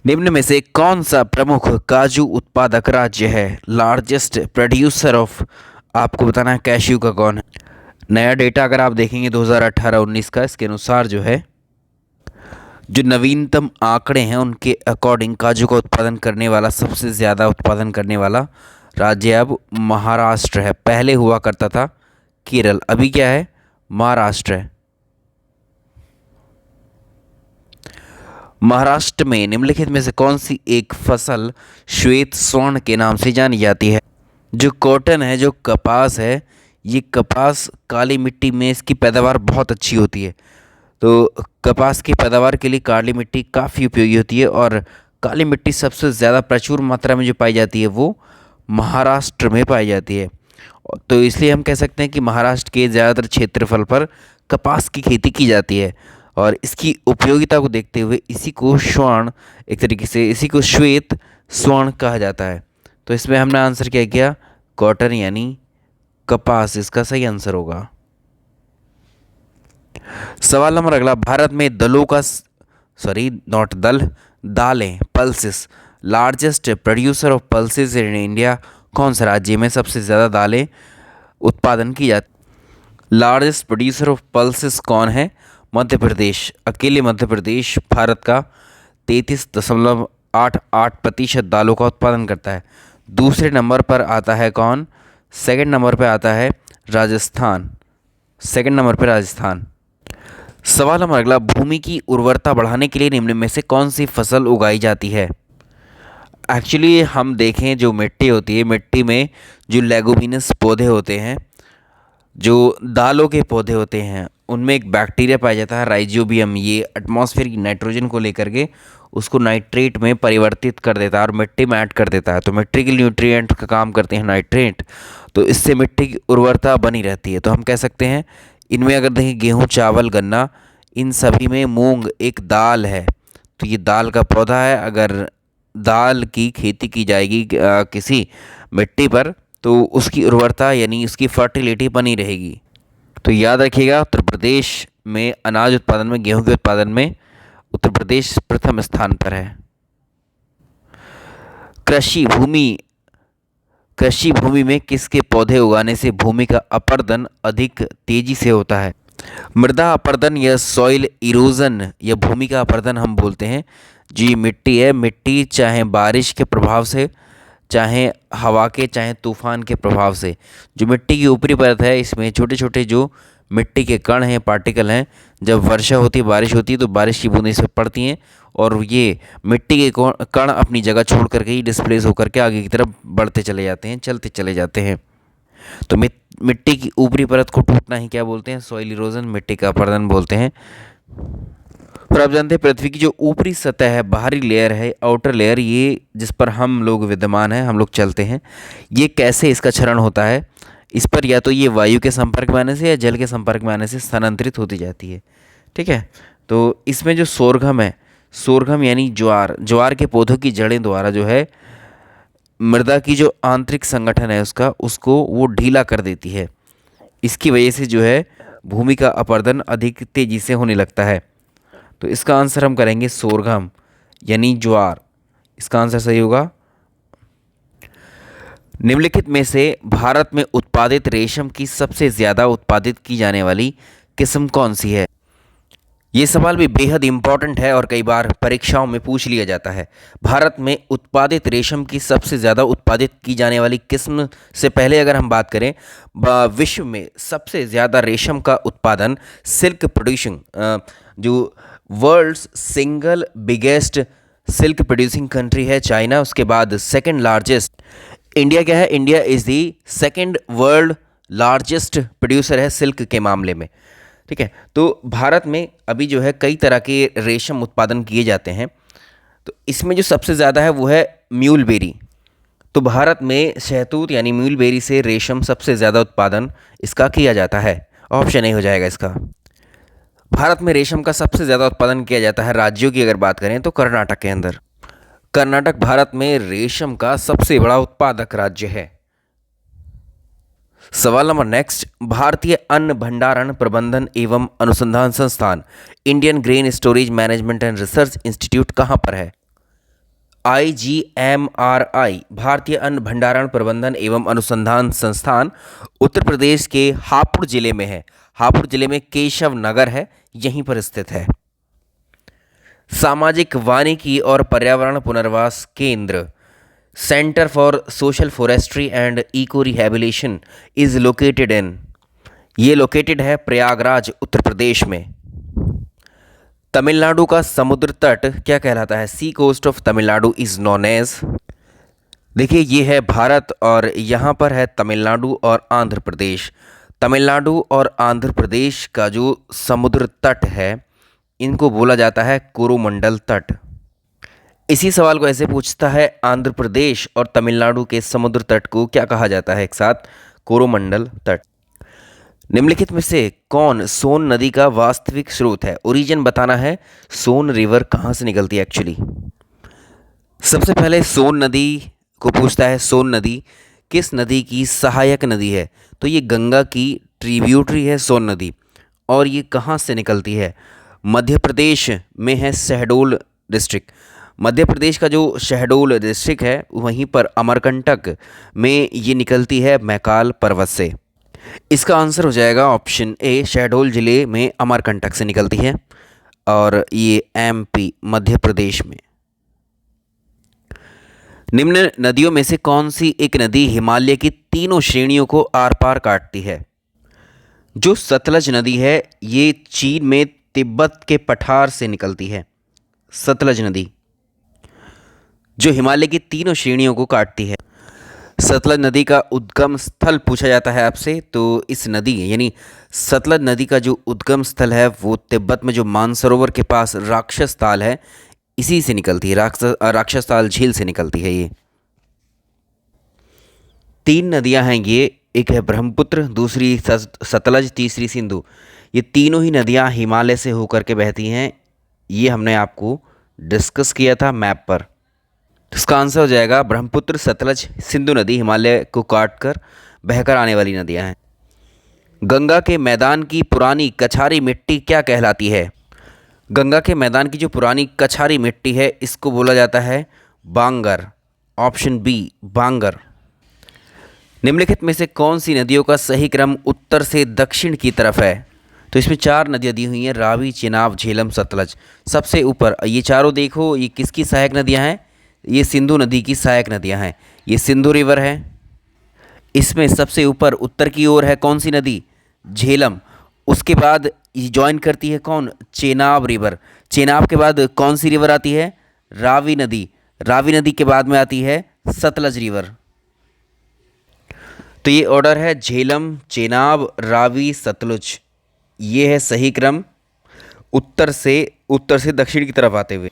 निम्न में से कौन सा प्रमुख काजू उत्पादक राज्य है? लार्जेस्ट प्रोड्यूसर ऑफ, आपको बताना है कैश्यू का कौन है। नया डेटा अगर आप देखेंगे 2018-19 का, इसके अनुसार जो है, जो नवीनतम आंकड़े हैं उनके अकॉर्डिंग काजू का उत्पादन करने वाला, सबसे ज़्यादा उत्पादन करने वाला राज्य अब महाराष्ट्र है। पहले हुआ करता था केरल, अभी क्या है? महाराष्ट्र है। महाराष्ट्र में निम्नलिखित में से कौन सी एक फसल श्वेत स्वर्ण के नाम से जानी जाती है? जो कॉटन है, जो कपास है, ये कपास काली मिट्टी में इसकी पैदावार बहुत अच्छी होती है। तो कपास की पैदावार के लिए काली मिट्टी काफ़ी उपयोगी होती है, और काली मिट्टी सबसे ज़्यादा प्रचुर मात्रा में जो पाई जाती है वो महाराष्ट्र में पाई जाती है। तो इसलिए हम कह सकते हैं कि महाराष्ट्र के ज़्यादातर क्षेत्रफल पर कपास की खेती की जाती है, और इसकी उपयोगिता को देखते हुए इसी को स्वर्ण, एक तरीके से इसी को श्वेत स्वर्ण कहा जाता है। तो इसमें हमने आंसर क्या किया? कॉटन यानी कपास इसका सही आंसर होगा। सवाल नंबर अगला, भारत में दलों का नॉट दल, दालें, pulses, largest producer of pulses in India, कौन सा राज्य में सबसे ज़्यादा दालें उत्पादन की जाती? लार्जेस्ट प्रोड्यूसर ऑफ पल्सेस कौन है? मध्य प्रदेश। अकेले मध्य प्रदेश भारत का 33.88% दालों का उत्पादन करता है। दूसरे नंबर पर आता है कौन? सेकंड नंबर पर आता है राजस्थान। सवाल हमारा अगला, भूमि की उर्वरता बढ़ाने के लिए निम्न में से कौन सी फसल उगाई जाती है? एक्चुअली हम देखें, जो मिट्टी होती है, मिट्टी में जो लेगुमिनस पौधे होते हैं, जो दालों के पौधे होते हैं, उनमें एक बैक्टीरिया पाया जाता है राइजोबियम। ये एटमॉस्फेयर की नाइट्रोजन को लेकर के उसको नाइट्रेट में परिवर्तित कर देता है और मिट्टी में ऐड कर देता है। तो मिट्टी के न्यूट्रिएंट का काम करते हैं नाइट्रेट, तो इससे मिट्टी की उर्वरता बनी रहती है। तो हम कह सकते हैं इनमें अगर देखें, गेहूँ, चावल, गन्ना, इन सभी में मूंग एक दाल है, तो ये दाल का पौधा है। अगर दाल की खेती की जाएगी किसी मिट्टी पर, तो उसकी उर्वरता यानी उसकी फर्टिलिटी बनी रहेगी। तो याद रखिएगा, उत्तर प्रदेश में अनाज उत्पादन में, गेहूं के उत्पादन में उत्तर प्रदेश प्रथम स्थान पर है। कृषि भूमि कृषि भूमि में किसके पौधे उगाने से भूमि का अपरदन अधिक तेजी से होता है? मृदा अपरदन या सॉइल इरोजन या भूमि का अपरदन हम बोलते हैं। जी मिट्टी है, मिट्टी चाहे बारिश के प्रभाव से, चाहे हवा के, चाहे तूफान के प्रभाव से, जो मिट्टी की ऊपरी परत है, इसमें छोटे छोटे जो मिट्टी के कण हैं, पार्टिकल हैं, जब वर्षा होती है, बारिश होती है, तो बारिश की बूंदें इस पर पड़ती हैं और ये मिट्टी के कण अपनी जगह छोड़ करके ही डिस्प्लेस होकर के आगे की तरफ बढ़ते चले जाते हैं, चलते चले जाते हैं। तो मिट्टी की ऊपरी परत को टूटना ही क्या बोलते हैं? सॉइल इरोजन, मिट्टी का अपरदन बोलते हैं। और आप जानते हैं पृथ्वी की जो ऊपरी सतह है, बाहरी लेयर है, आउटर लेयर, ये जिस पर हम लोग विद्यमान हैं, हम लोग चलते हैं, ये कैसे इसका क्षरण होता है? इस पर या तो ये वायु के संपर्क में आने से या जल के संपर्क में आने से स्थानांतरित होती जाती है। ठीक है, तो इसमें जो सोरघम है, सोरघम यानी ज्वार, ज्वार के पौधों की जड़ें द्वारा जो है मृदा की जो आंतरिक संगठन है उसको वो ढीला कर देती है। इसकी वजह से जो है भूमि का अपरदन अधिक तेजी से होने लगता है। तो इसका आंसर हम करेंगे सोरघम यानी ज्वार। इसका आंसर सही होगा। निम्नलिखित में से भारत में उत्पादित रेशम की सबसे ज़्यादा उत्पादित की जाने वाली किस्म कौन सी है? ये सवाल भी बेहद इम्पॉर्टेंट है और कई बार परीक्षाओं में पूछ लिया जाता है। भारत में उत्पादित रेशम की सबसे ज़्यादा उत्पादित की जाने वाली किस्म से पहले अगर हम बात करें, विश्व में सबसे ज़्यादा रेशम का उत्पादन सिल्क प्रोड्यूसिंग, जो world's single biggest silk producing country है चाइना, उसके बाद सेकंड लार्जेस्ट इंडिया क्या है? India is the second world largest producer है सिल्क के मामले में। ठीक है, तो भारत में अभी जो है कई तरह के रेशम उत्पादन किए जाते हैं, तो इसमें जो सबसे ज़्यादा है वो है म्यूलबेरी। तो भारत में शहतूत यानी म्यूलबेरी से रेशम सबसे ज़्यादा उत्पादन इसका किया जाता है। ऑप्शन ए हो जाएगा इसका। भारत में रेशम का सबसे ज़्यादा उत्पादन किया जाता है, राज्यों की अगर बात करें तो कर्नाटक के अंदर। कर्नाटक भारत में रेशम का सबसे बड़ा उत्पादक राज्य है। सवाल नंबर नेक्स्ट, भारतीय अन्न भंडारण प्रबंधन एवं अनुसंधान संस्थान Indian grain storage management and research institute कहाँ पर है? IGMRI भारतीय अन्न भंडारण प्रबंधन एवं अनुसंधान संस्थान उत्तर प्रदेश के हापुड़ जिले में है। हापुड़ जिले में केशव नगर है, यहीं पर स्थित है। सामाजिक वानिकी और पर्यावरण पुनर्वास केंद्र centre for social forestry and eco rehabilitation is located in, ये लोकेटेड है प्रयागराज उत्तर प्रदेश में। तमिलनाडु का समुद्र तट क्या कहलाता है? Sea coast of Tamil Nadu is known as, देखिए ये है भारत और यहाँ पर है तमिलनाडु और आंध्र प्रदेश। तमिलनाडु और आंध्र प्रदेश का जो समुद्र तट है, इनको बोला जाता है कोरोमंडल तट। इसी सवाल को ऐसे पूछता है, आंध्र प्रदेश और तमिलनाडु के समुद्र तट को क्या कहा जाता है एक साथ? कोरोमंडल तट। निम्नलिखित में से कौन सोन नदी का वास्तविक स्रोत है? ओरिजिन बताना है, सोन रिवर कहाँ से निकलती है एक्चुअली। सबसे पहले सोन नदी को पूछता है, सोन नदी किस नदी की सहायक नदी है? तो ये गंगा की ट्रिब्यूटरी है सोन नदी। और ये कहाँ से निकलती है? मध्य प्रदेश में है शहडोल डिस्ट्रिक्ट। मध्य प्रदेश का जो शहडोल डिस्ट्रिक्ट है, वहीं पर अमरकंटक में ये निकलती है मैकाल पर्वत से। इसका आंसर हो जाएगा ऑप्शन ए, शहडोल जिले में अमरकंटक से निकलती है और ये MP मध्य प्रदेश में। निम्न नदियों में से कौन सी एक नदी हिमालय की तीनों श्रेणियों को आर पार काटती है? जो सतलज नदी है, ये चीन में तिब्बत के पठार से निकलती है? सतलज नदी, जो हिमालय की तीनों श्रेणियों को काटती है। सतलज नदी का उद्गम स्थल पूछा जाता है आपसे, तो इस नदी यानी सतलज नदी का जो उद्गम स्थल है वो तिब्बत में जो मानसरोवर के पास राक्षस ताल है, इसी से निकलती है। राक्षस ताल झील से निकलती है ये। 3 नदियां हैं ये, एक है ब्रह्मपुत्र, दूसरी सतलज, तीसरी सिंधु। ये तीनों ही नदियां हिमालय से होकर के बहती हैं। ये हमने आपको डिस्कस किया था मैप पर। इसका आंसर हो जाएगा ब्रह्मपुत्र, सतलज, सिंधु नदी हिमालय को काटकर बहकर आने वाली नदियां हैं। गंगा के मैदान की पुरानी कछारी मिट्टी क्या कहलाती है? गंगा के मैदान की जो पुरानी कछारी मिट्टी है इसको बोला जाता है बांगर। ऑप्शन बी, बांगर। निम्नलिखित में से कौन सी नदियों का सही क्रम उत्तर से दक्षिण की तरफ है? तो इसमें 4 नदियाँ दी हुई हैं, रावी, चेनाब, झेलम, सतलज। सबसे ऊपर ये चारों देखो, ये किसकी सहायक नदियाँ हैं? ये सिंधु नदी की सहायक नदियाँ हैं। ये सिंधु रिवर है। इसमें सबसे ऊपर उत्तर की ओर है कौन सी नदी? झेलम। उसके बाद ये ज्वाइन करती है कौन? चेनाब रिवर। चेनाब के बाद कौन सी रिवर आती है? रावी नदी। रावी नदी के बाद में आती है सतलज रिवर। तो ये ऑर्डर है झेलम, चेनाब, रावी, सतलुज। ये है सही क्रम उत्तर से दक्षिण की तरफ आते हुए।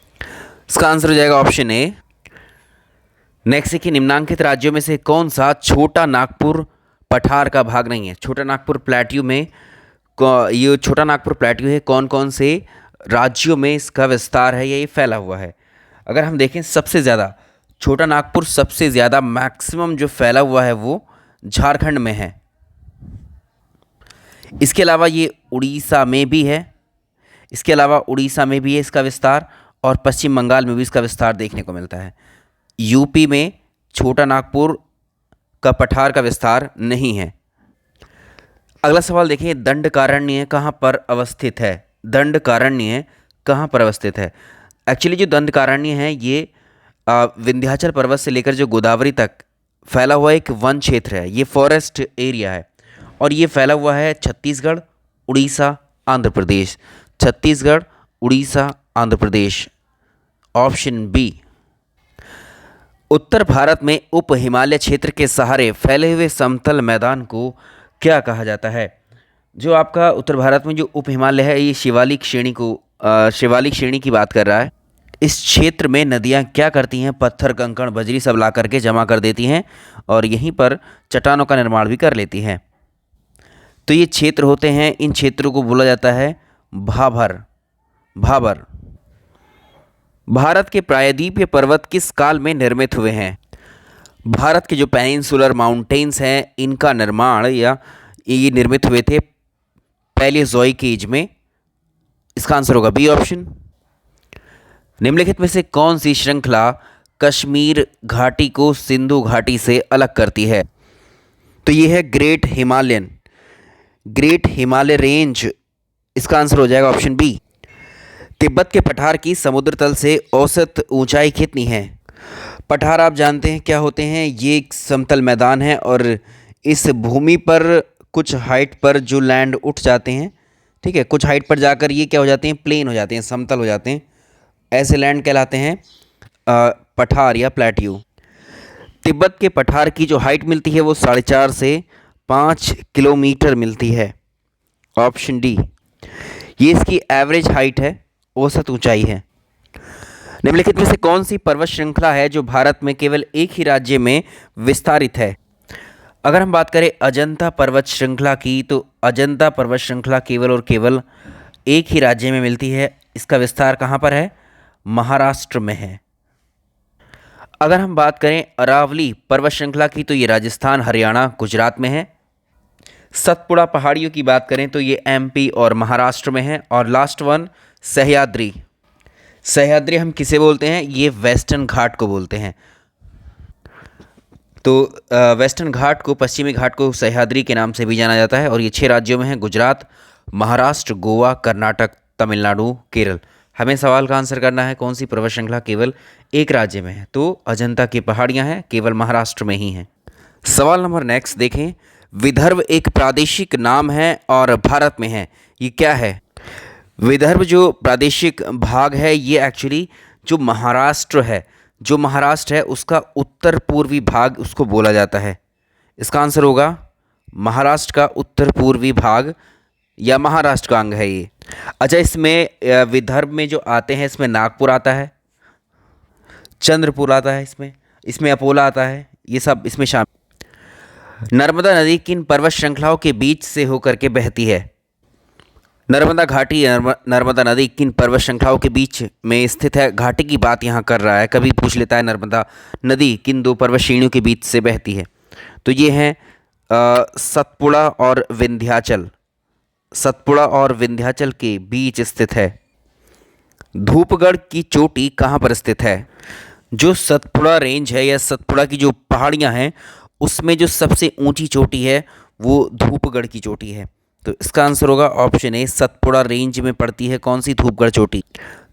इसका आंसर हो जाएगा ऑप्शन ए। नेक्स्ट है कि निम्नांकित राज्यों में से कौन सा छोटा नागपुर पठार का भाग नहीं है? छोटा नागपुर प्लेट्यू में ये छोटा नागपुर प्लेट्यू है, कौन कौन से राज्यों में इसका विस्तार है या ये फैला हुआ है? अगर हम देखें सबसे ज़्यादा छोटा नागपुर सबसे ज़्यादा मैक्सिमम जो फैला हुआ है वो झारखंड में है। इसके अलावा ये उड़ीसा में भी है। इसके अलावा उड़ीसा में भी है इसका विस्तार, और पश्चिम बंगाल में भी इसका विस्तार देखने को मिलता है। यूपी में छोटा नागपुर का पठार का विस्तार नहीं है। अगला सवाल देखिए, दंडकारण्य कहाँ पर अवस्थित है? दंडकारण्य कहाँ पर अवस्थित है? एक्चुअली जो दंडकारण्य है ये विंध्याचल पर्वत से लेकर जो गोदावरी तक फैला हुआ एक वन क्षेत्र है। ये फॉरेस्ट एरिया है और ये फैला हुआ है छत्तीसगढ़, उड़ीसा, आंध्र प्रदेश। छत्तीसगढ़, उड़ीसा, आंध्र प्रदेश। Option B. उत्तर भारत में उप हिमालय क्षेत्र के सहारे फैले हुए समतल मैदान को क्या कहा जाता है? जो आपका उत्तर भारत में जो उप हिमालय है ये शिवालिक श्रेणी की बात कर रहा है। इस क्षेत्र में नदियाँ क्या करती हैं? पत्थर, कंकड़, बजरी सब ला करके जमा कर देती हैं और यहीं पर चट्टानों का निर्माण भी कर लेती हैं। तो ये क्षेत्र होते हैं, इन क्षेत्रों को बोला जाता है भाबर। भारत के प्रायद्वीपीय पर्वत किस काल में निर्मित हुए हैं? भारत के जो पेनिनसुलर माउंटेन्स हैं इनका निर्माण या ये निर्मित हुए थे पैलियोज़ोइक एज में। इसका आंसर होगा बी ऑप्शन। निम्नलिखित में से कौन सी श्रृंखला कश्मीर घाटी को सिंधु घाटी से अलग करती है? तो ये है ग्रेट हिमालय रेंज। इसका आंसर हो जाएगा ऑप्शन बी। तिब्बत के पठार की समुद्र तल से औसत ऊंचाई कितनी है? पठार आप जानते हैं क्या होते हैं? ये एक समतल मैदान है और इस भूमि पर कुछ हाइट पर जो लैंड उठ जाते हैं, ठीक है, कुछ हाइट पर जाकर ये क्या हो जाते हैं? प्लेन हो जाते हैं, समतल हो जाते हैं। ऐसे लैंड कहलाते हैं पठार या प्लेट्यू। तिब्बत के पठार की जो हाइट मिलती है वो 4.5 से 5 किलोमीटर मिलती है। Option D. ये इसकी एवरेज हाइट है, औसत ऊंचाई है। निम्नलिखित में से कौन सी पर्वत श्रृंखला है जो भारत में केवल एक ही राज्य में विस्तारित है? अगर हम बात करें अजंता पर्वत श्रृंखला की, तो अजंता पर्वत श्रृंखला केवल और केवल एक ही राज्य में मिलती है। इसका विस्तार कहाँ पर है? महाराष्ट्र में है। अगर हम बात करें अरावली पर्वत श्रृंखला की, तो ये राजस्थान, हरियाणा, गुजरात में है। सतपुड़ा पहाड़ियों की बात करें तो ये एमपी और महाराष्ट्र में है। और लास्ट वन सह्याद्री हम किसे बोलते हैं? ये वेस्टर्न घाट को बोलते हैं। तो वेस्टर्न घाट को, पश्चिमी घाट को सह्याद्री के नाम से भी जाना जाता है और ये 6 राज्यों में है, गुजरात, महाराष्ट्र, गोवा, कर्नाटक, तमिलनाडु, केरल। हमें सवाल का आंसर करना है कौन सी पर्वत श्रृंखला केवल एक राज्य में है? तो अजंता की पहाड़ियाँ हैं, केवल महाराष्ट्र में ही हैं। सवाल नंबर नेक्स्ट देखें। विदर्भ एक प्रादेशिक नाम है और भारत में है, ये क्या है? विदर्भ जो प्रादेशिक भाग है ये एक्चुअली जो महाराष्ट्र है उसका उत्तर पूर्वी भाग उसको बोला जाता है। इसका आंसर होगा महाराष्ट्र का उत्तर पूर्वी भाग या महाराष्ट्र का अंग है ये। अच्छा, इसमें विदर्भ में जो आते हैं इसमें नागपुर आता है, चंद्रपुर आता है, इसमें अकोला आता है, ये सब इसमें शामिल। नर्मदा नदी किन पर्वत श्रृंखलाओं के बीच से होकर के बहती है? नर्मदा घाटी नर्मदा नदी किन पर्वत श्रृंखलाओं के बीच में स्थित है? घाटी की बात यहाँ कर रहा है, कभी पूछ लेता है नर्मदा नदी किन दो पर्वत श्रेणियों के बीच से बहती है? तो ये हैं सतपुड़ा और विंध्याचल। सतपुड़ा और विंध्याचल के बीच स्थित है। धूपगढ़ की चोटी कहाँ पर स्थित है? जो सतपुड़ा रेंज है या सतपुड़ा की जो पहाड़ियाँ हैं उसमें जो सबसे ऊंची चोटी है वो धूपगढ़ की चोटी है। तो इसका आंसर होगा ऑप्शन ए, सतपुड़ा रेंज में पड़ती है कौन सी? धूपगढ़ चोटी।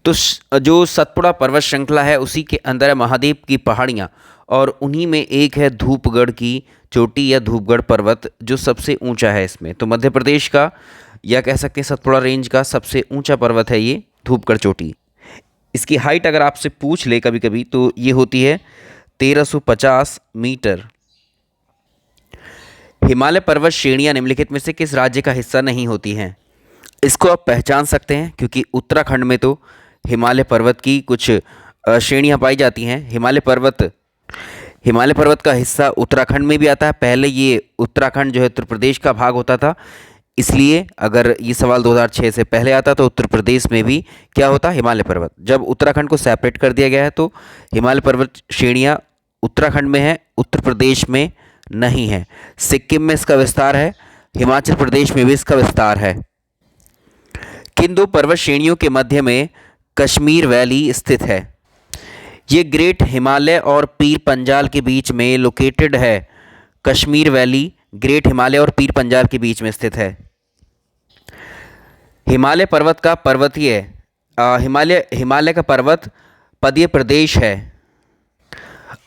तो जो सतपुड़ा पर्वत श्रृंखला है उसी के अंदर है महादेव की पहाड़ियाँ और उन्हीं में एक है धूपगढ़ की चोटी या धूपगढ़ पर्वत जो सबसे ऊंचा है इसमें। तो मध्य प्रदेश का या कह सकते हैं सतपुड़ा रेंज का सबसे ऊंचा पर्वत है ये धूपगढ़ चोटी। इसकी हाइट अगर आपसे पूछ ले कभी कभी तो ये होती है 1350 मीटर। हिमालय पर्वत श्रेणियाँ निम्नलिखित में से किस राज्य का हिस्सा नहीं होती हैं? इसको आप पहचान सकते हैं क्योंकि उत्तराखंड में तो हिमालय पर्वत की कुछ श्रेणियाँ पाई जाती हैं। हिमालय पर्वत का हिस्सा उत्तराखंड में भी आता है। पहले ये उत्तराखंड जो है उत्तर प्रदेश का भाग होता था, इसलिए अगर ये सवाल 2006 से पहले आता तो उत्तर प्रदेश में भी क्या होता? हिमालय पर्वत। जब उत्तराखंड को सेपरेट कर दिया गया है तो हिमालय पर्वत श्रेणियाँ उत्तराखंड में है, उत्तर प्रदेश में नहीं है। सिक्किम में इसका विस्तार है, हिमाचल प्रदेश में भी इसका विस्तार है। किन दो पर्वत श्रेणियों के मध्य में कश्मीर वैली स्थित है? ये ग्रेट हिमालय और पीर पंजाल के बीच में लोकेटेड है। कश्मीर वैली ग्रेट हिमालय और पीर पंजाल के बीच में स्थित है। हिमालय पर्वत का पर्वतीय हिमालय का पर्वत पदीय प्रदेश है।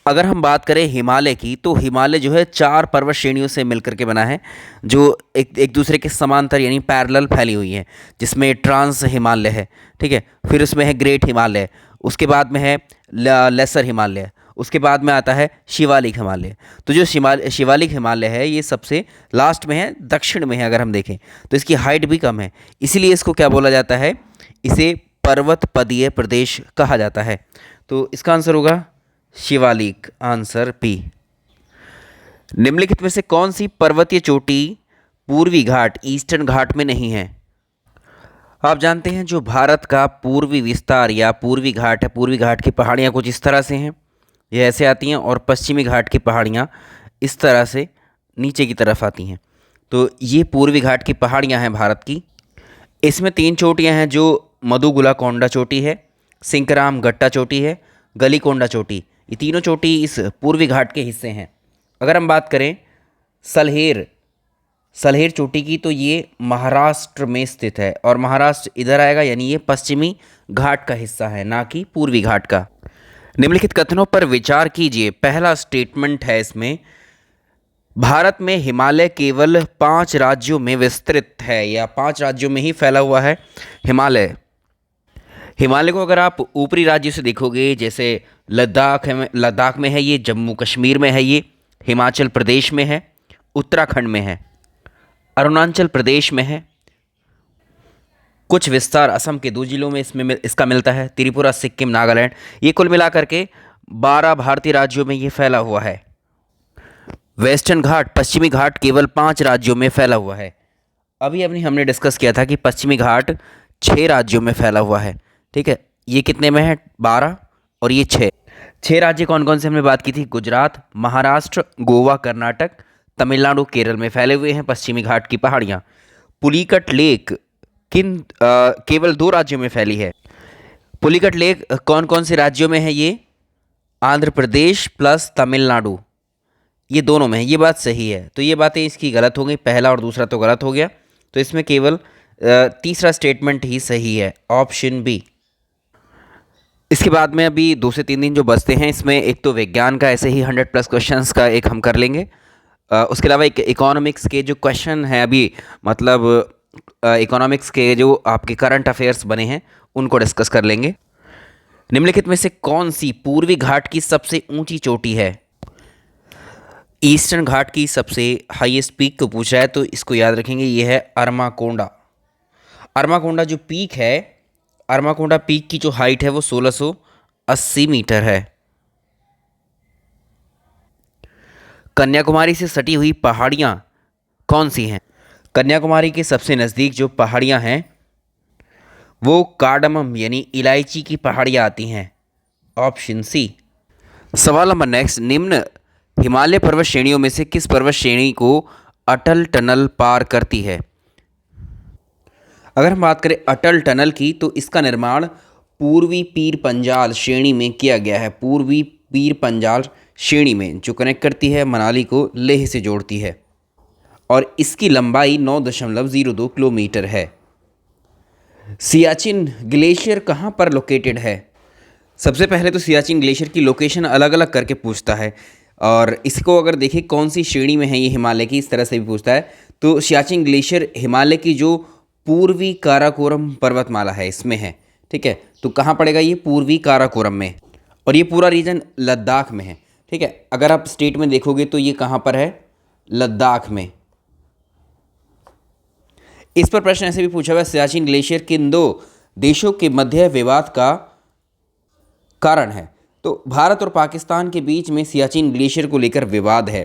अगर हम बात करें हिमालय की तो हिमालय जो है 4 पर्वत श्रेणियों से मिलकर के बना है जो एक दूसरे के समांतर यानी पैरेलल फैली हुई है, जिसमें ट्रांस हिमालय है, ठीक है, फिर उसमें है ग्रेट हिमालय, उसके बाद में है लेसर हिमालय, उसके बाद में आता है शिवालिक हिमालय। तो जो शिवालिक हिमालय है ये सबसे लास्ट में है, दक्षिण में है। अगर हम देखें तो इसकी हाइट भी कम है, इसीलिए इसको क्या बोला जाता है? इसे पर्वत पदीय प्रदेश कहा जाता है। तो इसका आंसर होगा शिवालिक, आंसर पी। निम्नलिखित में से कौन सी पर्वतीय चोटी पूर्वी घाट ईस्टर्न घाट में नहीं है? आप जानते हैं जो भारत का पूर्वी विस्तार या पूर्वी घाट है, पूर्वी घाट की पहाड़ियाँ कुछ इस तरह से हैं, ये ऐसे आती हैं, और पश्चिमी घाट की पहाड़ियाँ इस तरह से नीचे की तरफ आती हैं। तो ये पूर्वी घाट की पहाड़ियाँ हैं भारत की। इसमें 3 चोटियाँ हैं जो मधुगुला कोंडा चोटी है, सिंकराम गट्टा चोटी है, गलीकोंडा चोटी। ये तीनों चोटी इस पूर्वी घाट के हिस्से हैं। अगर हम बात करें सलहेर चोटी की तो ये महाराष्ट्र में स्थित है और महाराष्ट्र इधर आएगा, यानी ये पश्चिमी घाट का हिस्सा है, ना कि पूर्वी घाट का। निम्नलिखित कथनों पर विचार कीजिए। पहला स्टेटमेंट है इसमें, भारत में हिमालय केवल 5 राज्यों में विस्तृत है या 5 राज्यों में ही फैला हुआ है हिमालय को अगर आप ऊपरी राज्य से देखोगे, जैसे लद्दाख में है ये, जम्मू कश्मीर में है ये, हिमाचल प्रदेश में है, उत्तराखंड में है, अरुणाचल प्रदेश में है, कुछ विस्तार असम के 2 जिलों में इसका मिलता है, त्रिपुरा, सिक्किम, नागालैंड। ये कुल मिलाकर के 12 भारतीय राज्यों में ये फैला हुआ है। वेस्टर्न घाट पश्चिमी घाट केवल 5 राज्यों में फैला हुआ है। अभी हमने डिस्कस किया था कि पश्चिमी घाट 6 राज्यों में फैला हुआ है, ठीक है। ये कितने में है? 12 और ये 6 राज्य कौन कौन से हमने बात की थी? गुजरात, महाराष्ट्र, गोवा, कर्नाटक, तमिलनाडु, केरल में फैले हुए हैं पश्चिमी घाट की पहाड़ियाँ। पुलिकट लेक केवल 2 राज्यों में फैली है। पुलिकट लेक कौन कौन से राज्यों में है? ये आंध्र प्रदेश प्लस तमिलनाडु, ये दोनों में है। ये बात सही है, तो ये बातें इसकी गलत हो गई, पहला और दूसरा तो गलत हो गया, तो इसमें केवल तीसरा स्टेटमेंट ही सही है, ऑप्शन बी। इसके बाद में अभी 2 से 3 दिन जो बचते हैं, इसमें एक तो विज्ञान का ऐसे ही 100+ क्वेश्चंस का एक हम कर लेंगे। उसके अलावा एक इकोनॉमिक्स के जो क्वेश्चन हैं अभी मतलब इकोनॉमिक्स के जो आपके करंट अफेयर्स बने हैं उनको डिस्कस कर लेंगे। निम्नलिखित में से कौन सी पूर्वी घाट की सबसे ऊंची चोटी है? ईस्टर्न घाट की सबसे हाईएस्ट पीक को पूछ रहा है, तो इसको याद रखेंगे, ये है अरमाकोंडा। अरमाकोंडा जो पीक है, अरमाकोंडा पीक की जो हाइट है वो 1680 मीटर है। कन्याकुमारी से सटी हुई पहाड़ियाँ कौन सी हैं? कन्याकुमारी के सबसे नज़दीक जो पहाड़ियाँ हैं वो कार्डमम यानी इलायची की पहाड़ियाँ आती हैं, ऑप्शन सी। सवाल नंबर नेक्स्ट, निम्न हिमालय पर्वत श्रेणियों में से किस पर्वत श्रेणी को अटल टनल पार करती है? अगर हम बात करें अटल टनल की, तो इसका निर्माण पूर्वी पीर पंजाल श्रेणी में किया गया है। पूर्वी पीर पंजाल श्रेणी में जो कनेक्ट करती है मनाली को लेह से जोड़ती है, और इसकी लंबाई 9.02 किलोमीटर है। सियाचिन ग्लेशियर कहाँ पर लोकेटेड है? सबसे पहले तो सियाचिन ग्लेशियर की लोकेशन अलग अलग करके पूछता है, और इसको अगर देखें कौन सी श्रेणी में है ये हिमालय की, इस तरह से भी पूछता है। तो सियाचिन ग्लेशियर हिमालय की जो पूर्वी काराकोरम पर्वतमाला है इसमें है, ठीक है। तो कहाँ पड़ेगा ये? पूर्वी काराकोरम में, और ये पूरा रीजन लद्दाख में है, ठीक है। अगर आप स्टेट में देखोगे तो ये कहाँ पर है? लद्दाख में। इस पर प्रश्न ऐसे भी पूछा हुआ है, सियाचिन ग्लेशियर किन दो देशों के मध्य विवाद का कारण है? तो भारत और पाकिस्तान के बीच में सियाचिन ग्लेशियर को लेकर विवाद है,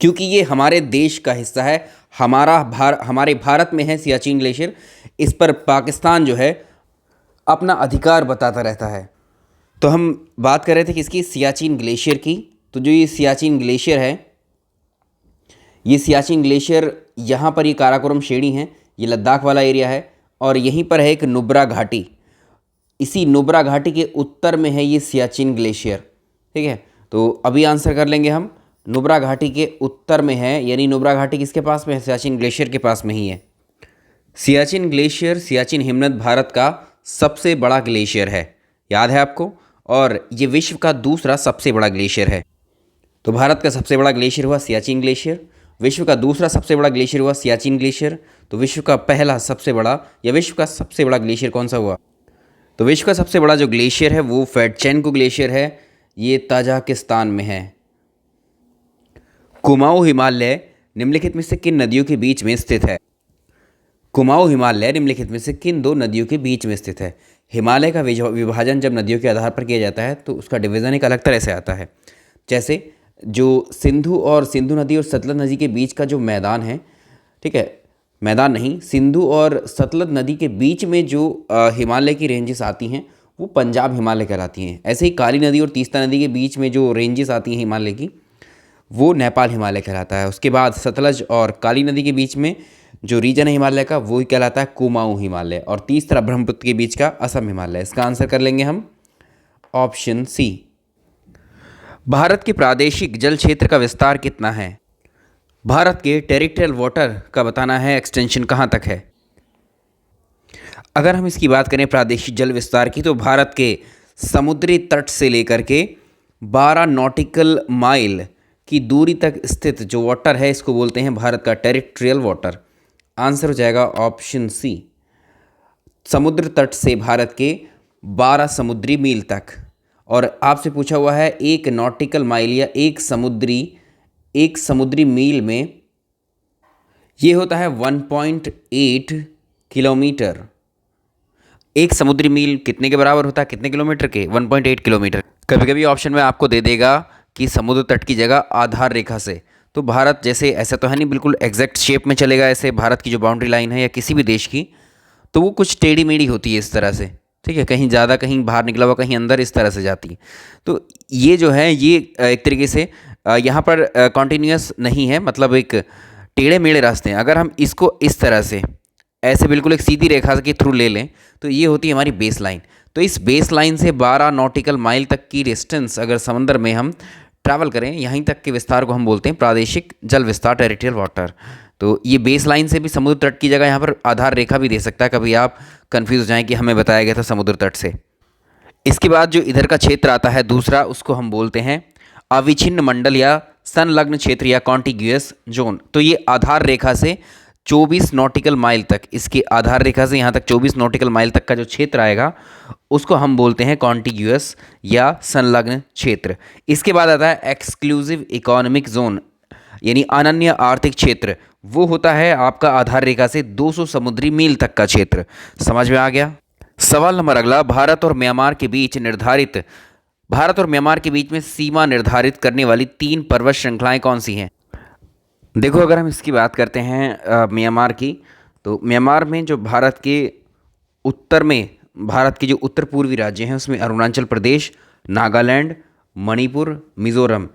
क्योंकि ये हमारे देश का हिस्सा है, हमारे भारत में है सियाचिन ग्लेशियर। इस पर पाकिस्तान जो है अपना अधिकार बताता रहता है। तो हम बात कर रहे थे किसकी? सियाचिन ग्लेशियर की। तो जो ये सियाचिन ग्लेशियर है, ये सियाचिन ग्लेशियर यहाँ पर ये काराकोरम श्रेणी है, ये लद्दाख वाला एरिया है, और यहीं पर है एक नुब्रा घाटी। इसी नुब्रा घाटी के उत्तर में है ये सियाचिन ग्लेशियर, ठीक है। तो अभी आंसर कर लेंगे हम, नुब्रा घाटी के उत्तर में है, यानी नुब्रा घाटी किसके पास में है? सियाचिन ग्लेशियर के पास में ही है। सियाचिन ग्लेशियर, सियाचिन हिमनद भारत का सबसे बड़ा ग्लेशियर है, याद है आपको, और ये विश्व का दूसरा सबसे बड़ा ग्लेशियर है। तो भारत का सबसे बड़ा ग्लेशियर हुआ सियाचिन ग्लेशियर, विश्व का दूसरा सबसे बड़ा ग्लेशियर हुआ सियाचिन ग्लेशियर। तो विश्व का पहला सबसे बड़ा या विश्व का सबसे बड़ा ग्लेशियर कौन सा हुआ? तो विश्व का सबसे बड़ा जो ग्लेशियर है वो फेडचेनको ग्लेशियर है, ये ताजिकिस्तान में है। कुमाऊं हिमालय निम्नलिखित में से किन नदियों के बीच में स्थित है? कुमाऊं हिमालय निम्नलिखित में से किन दो नदियों के बीच में स्थित है? हिमालय का विभाजन जब नदियों के आधार पर किया जाता है तो उसका डिवीज़न एक अलग तरह से आता है। जैसे जो सिंधु नदी और सतलज नदी के बीच का जो मैदान है, ठीक है, मैदान नहीं, सिंधु और सतलज नदी के बीच में जो हिमालय की रेंजेस आती हैं वो पंजाब हिमालय कहलाती हैं। ऐसे ही काली नदी और तीस्ता नदी के बीच में जो रेंजेस आती हैं हिमालय की, वो नेपाल हिमालय कहलाता है। उसके बाद सतलज और काली नदी के बीच में जो रीजन है हिमालय का वो कहलाता है कुमाऊं हिमालय, और तीसरा ब्रह्मपुत्र के बीच का असम हिमालय। इसका आंसर कर लेंगे हम, ऑप्शन सी। भारत के प्रादेशिक जल क्षेत्र का विस्तार कितना है? भारत के टेरिटोरियल वाटर का बताना है, एक्सटेंशन कहाँ तक है। अगर हम इसकी बात करें प्रादेशिक जल विस्तार की, तो भारत के समुद्री तट से लेकर के 12 नॉटिकल माइल की दूरी तक स्थित जो वाटर है इसको बोलते हैं भारत का टेरिटोरियल वाटर। आंसर हो जाएगा ऑप्शन सी, समुद्र तट से भारत के 12 समुद्री मील तक। और आपसे पूछा हुआ है एक नॉटिकल माइल या एक समुद्री मील में ये होता है 1.8 किलोमीटर। एक समुद्री मील कितने के बराबर होता है? कितने किलोमीटर के? 1.8 किलोमीटर। कभी कभी ऑप्शन में आपको दे देगा कि समुद्र तट की जगह आधार रेखा से, तो भारत जैसे ऐसा तो है नहीं बिल्कुल एग्जैक्ट शेप में चलेगा, ऐसे भारत की जो बाउंड्री लाइन है या किसी भी देश की, तो वो कुछ टेढ़ी मेढ़ी होती है इस तरह से, ठीक है, कहीं ज़्यादा कहीं बाहर निकला हुआ कहीं अंदर, इस तरह से जाती है। तो ये जो है ये एक तरीके से यहाँ पर कॉन्टीन्यूअस नहीं है, मतलब एक टेढ़े मेढ़े रास्ते हैं। अगर हम इसको इस तरह से ऐसे बिल्कुल एक सीधी रेखा के थ्रू ले लें तो ये होती है हमारी बेस लाइन। तो इस बेस लाइन से 12 नॉटिकल माइल तक की डिस्टेंस अगर समंदर में हम ट्रैवल करें, यहीं तक के विस्तार को हम बोलते हैं प्रादेशिक जल विस्तार, टेरिटोरियल वाटर। तो ये बेस लाइन से भी समुद्र तट की जगह यहाँ पर आधार रेखा भी दे सकता है, कभी आप कंफ्यूज हो जाएं कि हमें बताया गया था समुद्र तट से। इसके बाद जो इधर का क्षेत्र आता है दूसरा, उसको हम बोलते हैं अविच्छिन्न मंडल या संलग्न क्षेत्र या कॉन्टिग्यूअस जोन। तो ये आधार रेखा से 24 नॉटिकल माइल तक, इसकी आधार रेखा से यहाँ तक 24 नॉटिकल माइल तक का जो क्षेत्र आएगा उसको हम बोलते हैं कॉन्टिग्यूअस या संलग्न क्षेत्र। इसके बाद आता है एक्सक्लूसिव इकोनॉमिक जोन यानी अनन्य आर्थिक क्षेत्र। वो होता है आपका आधार रेखा से 200 समुद्री मील तक का क्षेत्र। समझ में आ गया। सवाल नंबर अगला, भारत और म्यांमार के बीच में सीमा निर्धारित करने वाली 3 पर्वत श्रृंखलाएं कौन सी हैं? देखो, अगर हम इसकी बात करते हैं म्यांमार की, तो म्यांमार में जो भारत के जो उत्तर पूर्वी राज्य हैं उसमें अरुणाचल प्रदेश, नागालैंड, मणिपुर, मिज़ोरम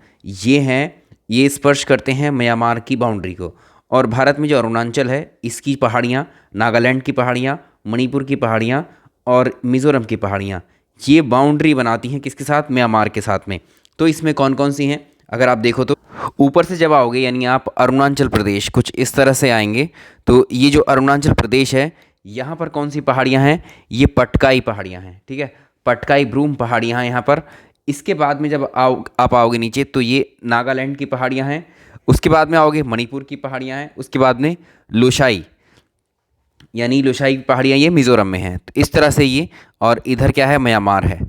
ये स्पर्श करते हैं म्यांमार की बाउंड्री को। और भारत में जो अरुणाचल है इसकी पहाड़ियाँ, नागालैंड की पहाड़ियाँ, मणिपुर की पहाड़ियाँ और मिज़ोरम की पहाड़ियाँ ये बाउंड्री बनाती हैं किसके साथ? म्यांमार के साथ में। तो इसमें कौन कौन सी हैं अगर आप देखो तो, ऊपर से जब आओगे यानी आप अरुणाचल प्रदेश कुछ इस तरह से आएंगे तो ये जो अरुणाचल प्रदेश है यहाँ पर कौन सी पहाड़ियाँ हैं? ये पटकाई पहाड़ियाँ हैं। ठीक है, पटकाई ब्रूम पहाड़ियाँ हैं यहाँ पर। इसके बाद में जब आप आओगे नीचे तो ये नागालैंड की पहाड़ियाँ हैं। उसके बाद में आओगे मणिपुर की पहाड़ियाँ हैं। उसके बाद में लोशाई की पहाड़ियाँ ये मिज़ोरम में हैं। तो इस तरह से ये, और इधर क्या है? म्यांमार है।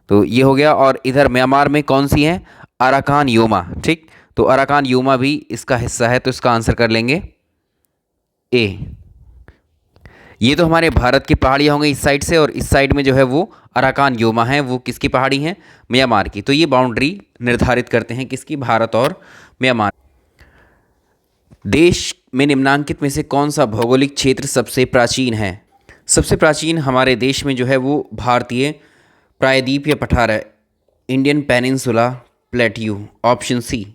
तो ये हो गया। और इधर म्यांमार में कौन सी हैं? Arakan Yoma. ठीक, तो अराकान योमा भी इसका हिस्सा है, तो इसका आंसर कर लेंगे ए। ये तो हमारे भारत की पहाड़ियाँ होंगी इस साइड से, और इस साइड में जो है वो अराकान योमा है। वो किसकी पहाड़ी हैं? म्यांमार की। तो ये बाउंड्री निर्धारित करते हैं किसकी? भारत और म्यांमार। देश में निम्नांकित में से कौन सा भौगोलिक क्षेत्र सबसे प्राचीन है? सबसे प्राचीन हमारे देश में जो है वो भारतीय प्रायद्वीप या पठार है, Indian peninsula plateau, option C.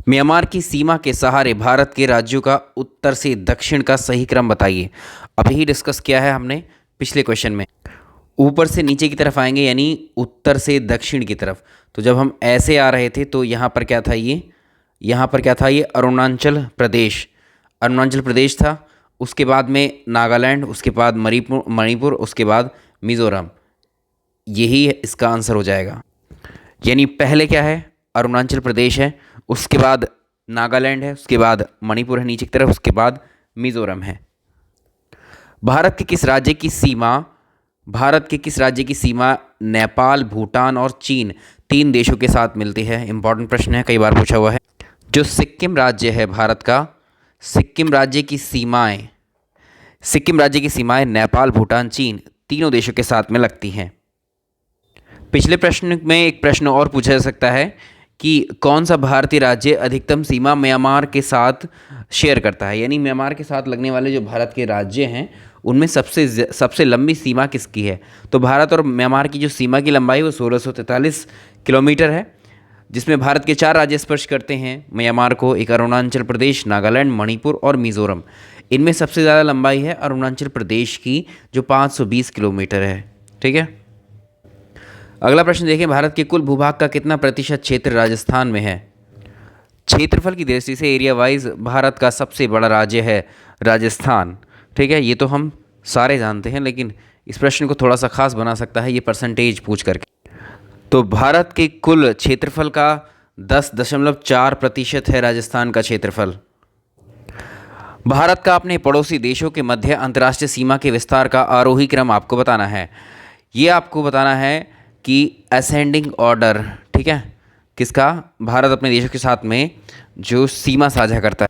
म्यांमार की सीमा के सहारे भारत के राज्यों का उत्तर से दक्षिण का सही क्रम बताइए। अभी ही डिस्कस किया है हमने पिछले क्वेश्चन में। ऊपर से नीचे की तरफ आएंगे यानी उत्तर से दक्षिण की तरफ। तो जब हम ऐसे आ रहे थे तो यहाँ पर क्या था? ये अरुणाचल प्रदेश था। उसके बाद में नागालैंड, उसके बाद मणिपुर, उसके बाद मिज़ोरम। यही इसका आंसर हो जाएगा। यानी पहले क्या है? अरुणाचल प्रदेश है, उसके बाद नागालैंड है, उसके बाद मणिपुर है नीचे की तरफ, उसके बाद मिज़ोरम है। भारत के किस राज्य की सीमा नेपाल, भूटान और चीन 3 देशों के साथ मिलती है? इंपॉर्टेंट प्रश्न है, कई बार पूछा हुआ है। जो सिक्किम राज्य है भारत का, सिक्किम राज्य की सीमाएं नेपाल, भूटान, चीन तीनों देशों के साथ में लगती हैं। पिछले प्रश्न में एक प्रश्न और पूछा जा सकता है कि कौन सा भारतीय राज्य अधिकतम सीमा म्यांमार के साथ शेयर करता है? यानी म्यांमार के साथ लगने वाले जो भारत के राज्य हैं उनमें सबसे लंबी सीमा किसकी है? तो भारत और म्यांमार की जो सीमा की लंबाई वो 1643 किलोमीटर है, जिसमें भारत के 4 राज्य स्पर्श करते हैं म्यांमार को, एक अरुणाचल प्रदेश, नागालैंड, मणिपुर और मिज़ोरम। इनमें सबसे ज़्यादा लंबाई है अरुणाचल प्रदेश की जो 520 किलोमीटर है। ठीक है, अगला प्रश्न देखें, भारत के कुल भूभाग का कितना प्रतिशत क्षेत्र राजस्थान में है? क्षेत्रफल की दृष्टि से एरिया वाइज भारत का सबसे बड़ा राज्य है राजस्थान। ठीक है, ये तो हम सारे जानते हैं, लेकिन इस प्रश्न को थोड़ा सा खास बना सकता है ये परसेंटेज पूछ करके। तो भारत के कुल क्षेत्रफल का 10.4% है राजस्थान का क्षेत्रफल। भारत का अपने पड़ोसी देशों के मध्य अंतर्राष्ट्रीय सीमा के विस्तार का आरोही क्रम आपको बताना है। ये आपको बताना है कि असेंडिंग ऑर्डर, ठीक है, किसका? भारत अपने देशों के साथ में जो सीमा साझा करता है।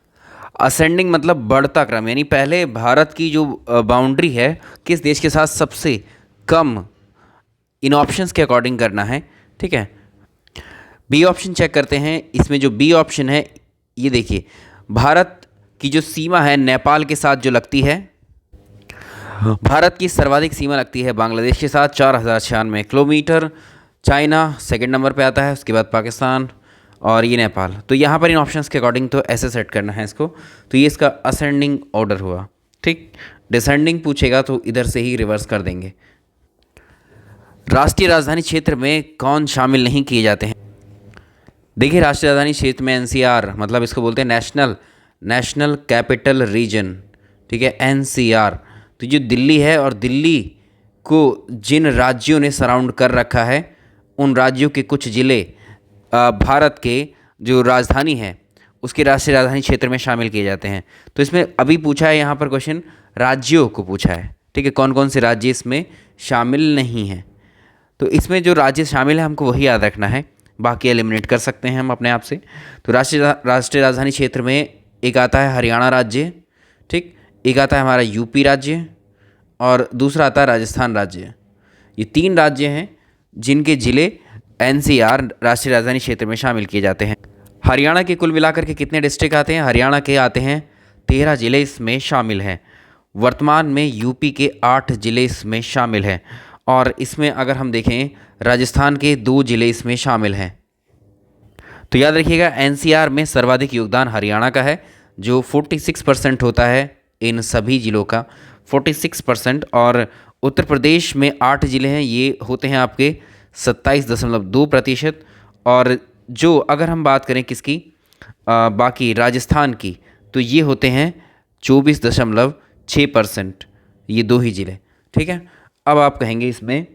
असेंडिंग मतलब बढ़ता क्रम, यानी पहले भारत की जो बाउंड्री है किस देश के साथ सबसे कम, इन ऑप्शंस के अकॉर्डिंग करना है। ठीक है, बी ऑप्शन चेक करते हैं। इसमें जो बी ऑप्शन है ये देखिए, भारत की जो सीमा है नेपाल के साथ जो लगती है, भारत की सर्वाधिक सीमा लगती है बांग्लादेश के साथ 4096 किलोमीटर। चाइना सेकंड नंबर पे आता है, उसके बाद पाकिस्तान और ये नेपाल। तो यहाँ पर इन ऑप्शंस के अकॉर्डिंग तो ऐसे सेट करना है इसको। तो ये इसका असेंडिंग ऑर्डर हुआ। ठीक, डिसेंडिंग पूछेगा तो इधर से ही रिवर्स कर देंगे। राष्ट्रीय राजधानी क्षेत्र में कौन शामिल नहीं किए जाते हैं? देखिए, राष्ट्रीय राजधानी क्षेत्र में एनसीआर, मतलब इसको बोलते हैं नेशनल कैपिटल रीजन। ठीक है, एनसीआर। तो जो दिल्ली है और दिल्ली को जिन राज्यों ने सराउंड कर रखा है उन राज्यों के कुछ ज़िले भारत के जो राजधानी है उसकी राष्ट्रीय राजधानी क्षेत्र में शामिल किए जाते हैं। तो इसमें अभी पूछा है यहाँ पर क्वेश्चन, राज्यों को पूछा है, ठीक है, कौन कौन से राज्य इसमें शामिल नहीं हैं। तो इसमें जो राज्य शामिल है हमको वही याद रखना है, बाकी एलिमिनेट कर सकते हैं हम अपने आप से। तो राष्ट्रीय राजधानी क्षेत्र में एक आता है हरियाणा राज्य, ठीक, एक आता है हमारा यूपी राज्य और दूसरा आता है राजस्थान राज्य। ये 3 राज्य हैं जिनके ज़िले एनसीआर राष्ट्रीय राजधानी क्षेत्र में शामिल किए जाते हैं। हरियाणा के कुल मिलाकर के कितने डिस्ट्रिक्ट आते हैं? हरियाणा के आते हैं 13 ज़िले इसमें शामिल हैं। वर्तमान में यूपी के 8 ज़िले इसमें शामिल हैं और इसमें अगर हम देखें राजस्थान के 2 ज़िले इसमें शामिल हैं। तो याद रखिएगा एनसीआर में सर्वाधिक योगदान हरियाणा का है जो 46% होता है इन सभी ज़िलों का, 46%। और उत्तर प्रदेश में 8 ज़िले हैं, ये होते हैं आपके 27.2%। और जो अगर हम बात करें किसकी बाकी राजस्थान की, तो ये होते हैं 24.6%, ये 2 ही ज़िले, ठीक है। अब आप कहेंगे इसमें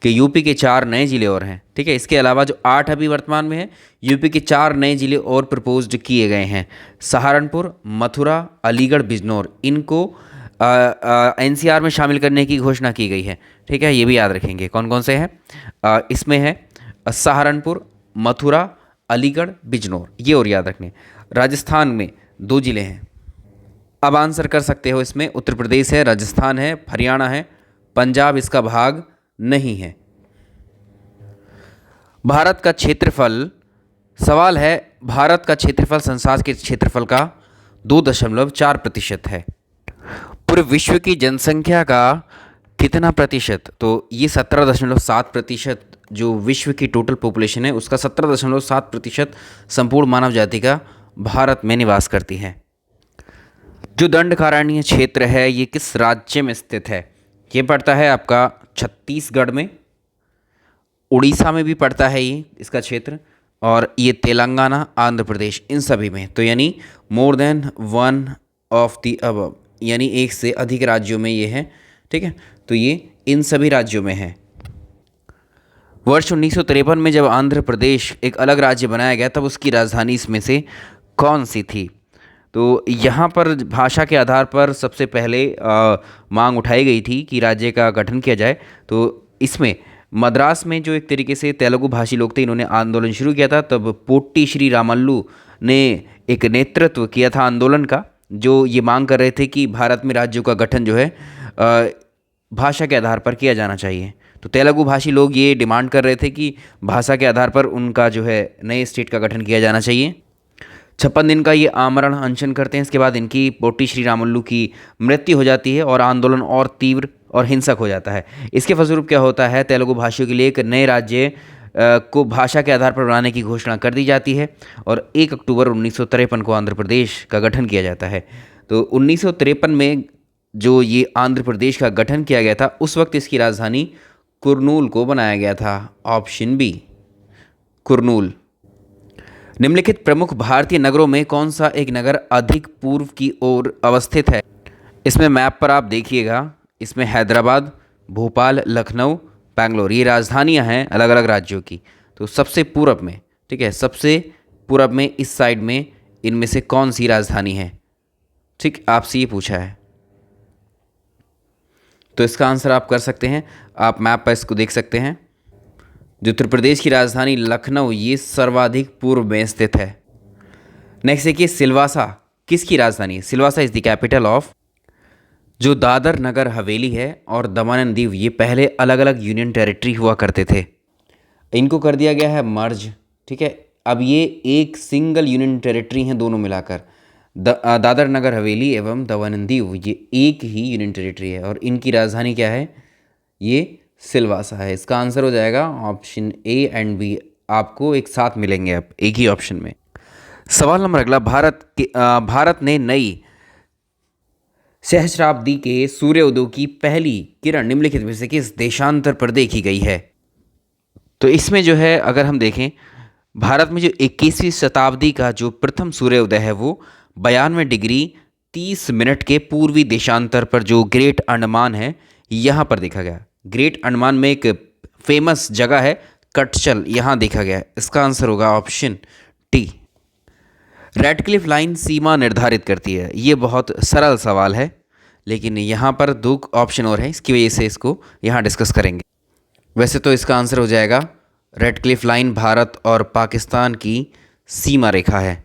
कि यूपी के 4 नए ज़िले और हैं, ठीक है। इसके अलावा जो 8 अभी वर्तमान में हैं, यूपी के 4 नए ज़िले और प्रपोज्ड किए गए हैं। सहारनपुर, मथुरा, अलीगढ़, बिजनौर, इनको एनसीआर में शामिल करने की घोषणा की गई है, ठीक है। ये भी याद रखेंगे कौन कौन से हैं। इसमें है सहारनपुर, मथुरा, अलीगढ़, बिजनौर, ये और याद रखने। राजस्थान में 2 ज़िले हैं, अब आंसर कर सकते हो इसमें, उत्तर प्रदेश है, राजस्थान है, हरियाणा है, पंजाब इसका भाग नहीं है। भारत का क्षेत्रफल, सवाल है भारत का क्षेत्रफल संसार के क्षेत्रफल का 2.4% है। पूरे विश्व की जनसंख्या का कितना प्रतिशत? तो ये 17.7% जो विश्व की टोटल पॉपुलेशन है उसका 17.7% संपूर्ण मानव जाति का भारत में निवास करती है। जो दंडकारण्य क्षेत्र है ये किस राज्य में स्थित है? ये पड़ता है आपका छत्तीसगढ़ में, उड़ीसा में भी पड़ता है ये इसका क्षेत्र, और ये तेलंगाना, आंध्र प्रदेश, इन सभी में। तो यानी more than 1 of the above, यानी 1 से अधिक राज्यों में ये है, ठीक है। तो ये इन सभी राज्यों में है। वर्ष 1953 में जब आंध्र प्रदेश एक अलग राज्य बनाया गया तब उसकी राजधानी इसमें से कौन सी थी? तो यहाँ पर भाषा के आधार पर सबसे पहले मांग उठाई गई थी कि राज्य का गठन किया जाए। तो इसमें मद्रास में जो एक तरीके से तेलुगु भाषी लोग थे, इन्होंने आंदोलन शुरू किया था। तब पोट्टी श्री रामल्लू ने एक नेतृत्व किया था आंदोलन का, जो ये मांग कर रहे थे कि भारत में राज्यों का गठन जो है भाषा के आधार पर किया जाना चाहिए। तो तेलुगु भाषी लोग ये डिमांड कर रहे थे कि भाषा के आधार पर उनका जो है नए स्टेट का गठन किया जाना चाहिए। 56 दिन का ये आमरण अनशन करते हैं। इसके बाद इनकी पोट्टी श्री रामल्लू की मृत्यु हो जाती है और आंदोलन और तीव्र और हिंसक हो जाता है। इसके फलस्वरूप क्या होता है, तेलुगु भाषियों के लिए एक नए राज्य को भाषा के आधार पर बनाने की घोषणा कर दी जाती है और 1 अक्टूबर 1953 को आंध्र प्रदेश का गठन किया जाता है। तो 1953 में जो ये आंध्र प्रदेश का गठन किया गया था उस वक्त इसकी राजधानी कुरनूल को बनाया गया था। Option B, Kurnool. निम्नलिखित प्रमुख भारतीय नगरों में कौन सा एक नगर अधिक पूर्व की ओर अवस्थित है? इसमें मैप पर आप देखिएगा, इसमें हैदराबाद, भोपाल, लखनऊ, बेंगलोर, ये राजधानियां हैं अलग अलग राज्यों की। तो सबसे पूरब में, ठीक है, सबसे पूरब में इस साइड में इनमें से कौन सी राजधानी है? ठीक, आपसे ये पूछा है। तो इसका आंसर आप कर सकते हैं, आप मैप पर इसको देख सकते हैं। जो उत्तर प्रदेश की राजधानी लखनऊ, ये सर्वाधिक पूर्व में स्थित है। नेक्स्ट देखिए, सिलवासा किसकी राजधानी है? Silvassa is the capital of. जो दादर नगर हवेली है और दमन एंड दीव, ये पहले अलग अलग यूनियन टेरिटरी हुआ करते थे, इनको कर दिया गया है मर्ज, ठीक है। अब ये एक सिंगल यूनियन टेरिटरी हैं दोनों मिलाकर। दादर नगर हवेली एवं दमन एंड दीव ये एक ही यूनियन टेरिटरी है और इनकी राजधानी क्या है? ये सिलवासा है। इसका आंसर हो जाएगा ऑप्शन ए एंड बी, आपको एक साथ मिलेंगे अब एक ही ऑप्शन में। सवाल नंबर अगला, भारत ने नई सहस्राब्दी के सूर्योदय की पहली किरण निम्नलिखित में से किस देशांतर पर देखी गई है? तो इसमें जो है अगर हम देखें, भारत में जो 21वीं शताब्दी का जो प्रथम सूर्योदय है वो 92 डिग्री 30 मिनट के पूर्वी देशांतर पर जो ग्रेट अंडमान है यहाँ पर देखा गया। ग्रेट अंडमान में एक फेमस जगह है कटचल, यहाँ देखा गया। इसका आंसर होगा ऑप्शन टी। रेडक्लिफ लाइन सीमा निर्धारित करती है। ये बहुत सरल सवाल है, लेकिन यहाँ पर दो ऑप्शन और हैं, इसकी वजह से इसको यहाँ डिस्कस करेंगे। वैसे तो इसका आंसर हो जाएगा रेडक्लिफ लाइन भारत और पाकिस्तान की सीमा रेखा है।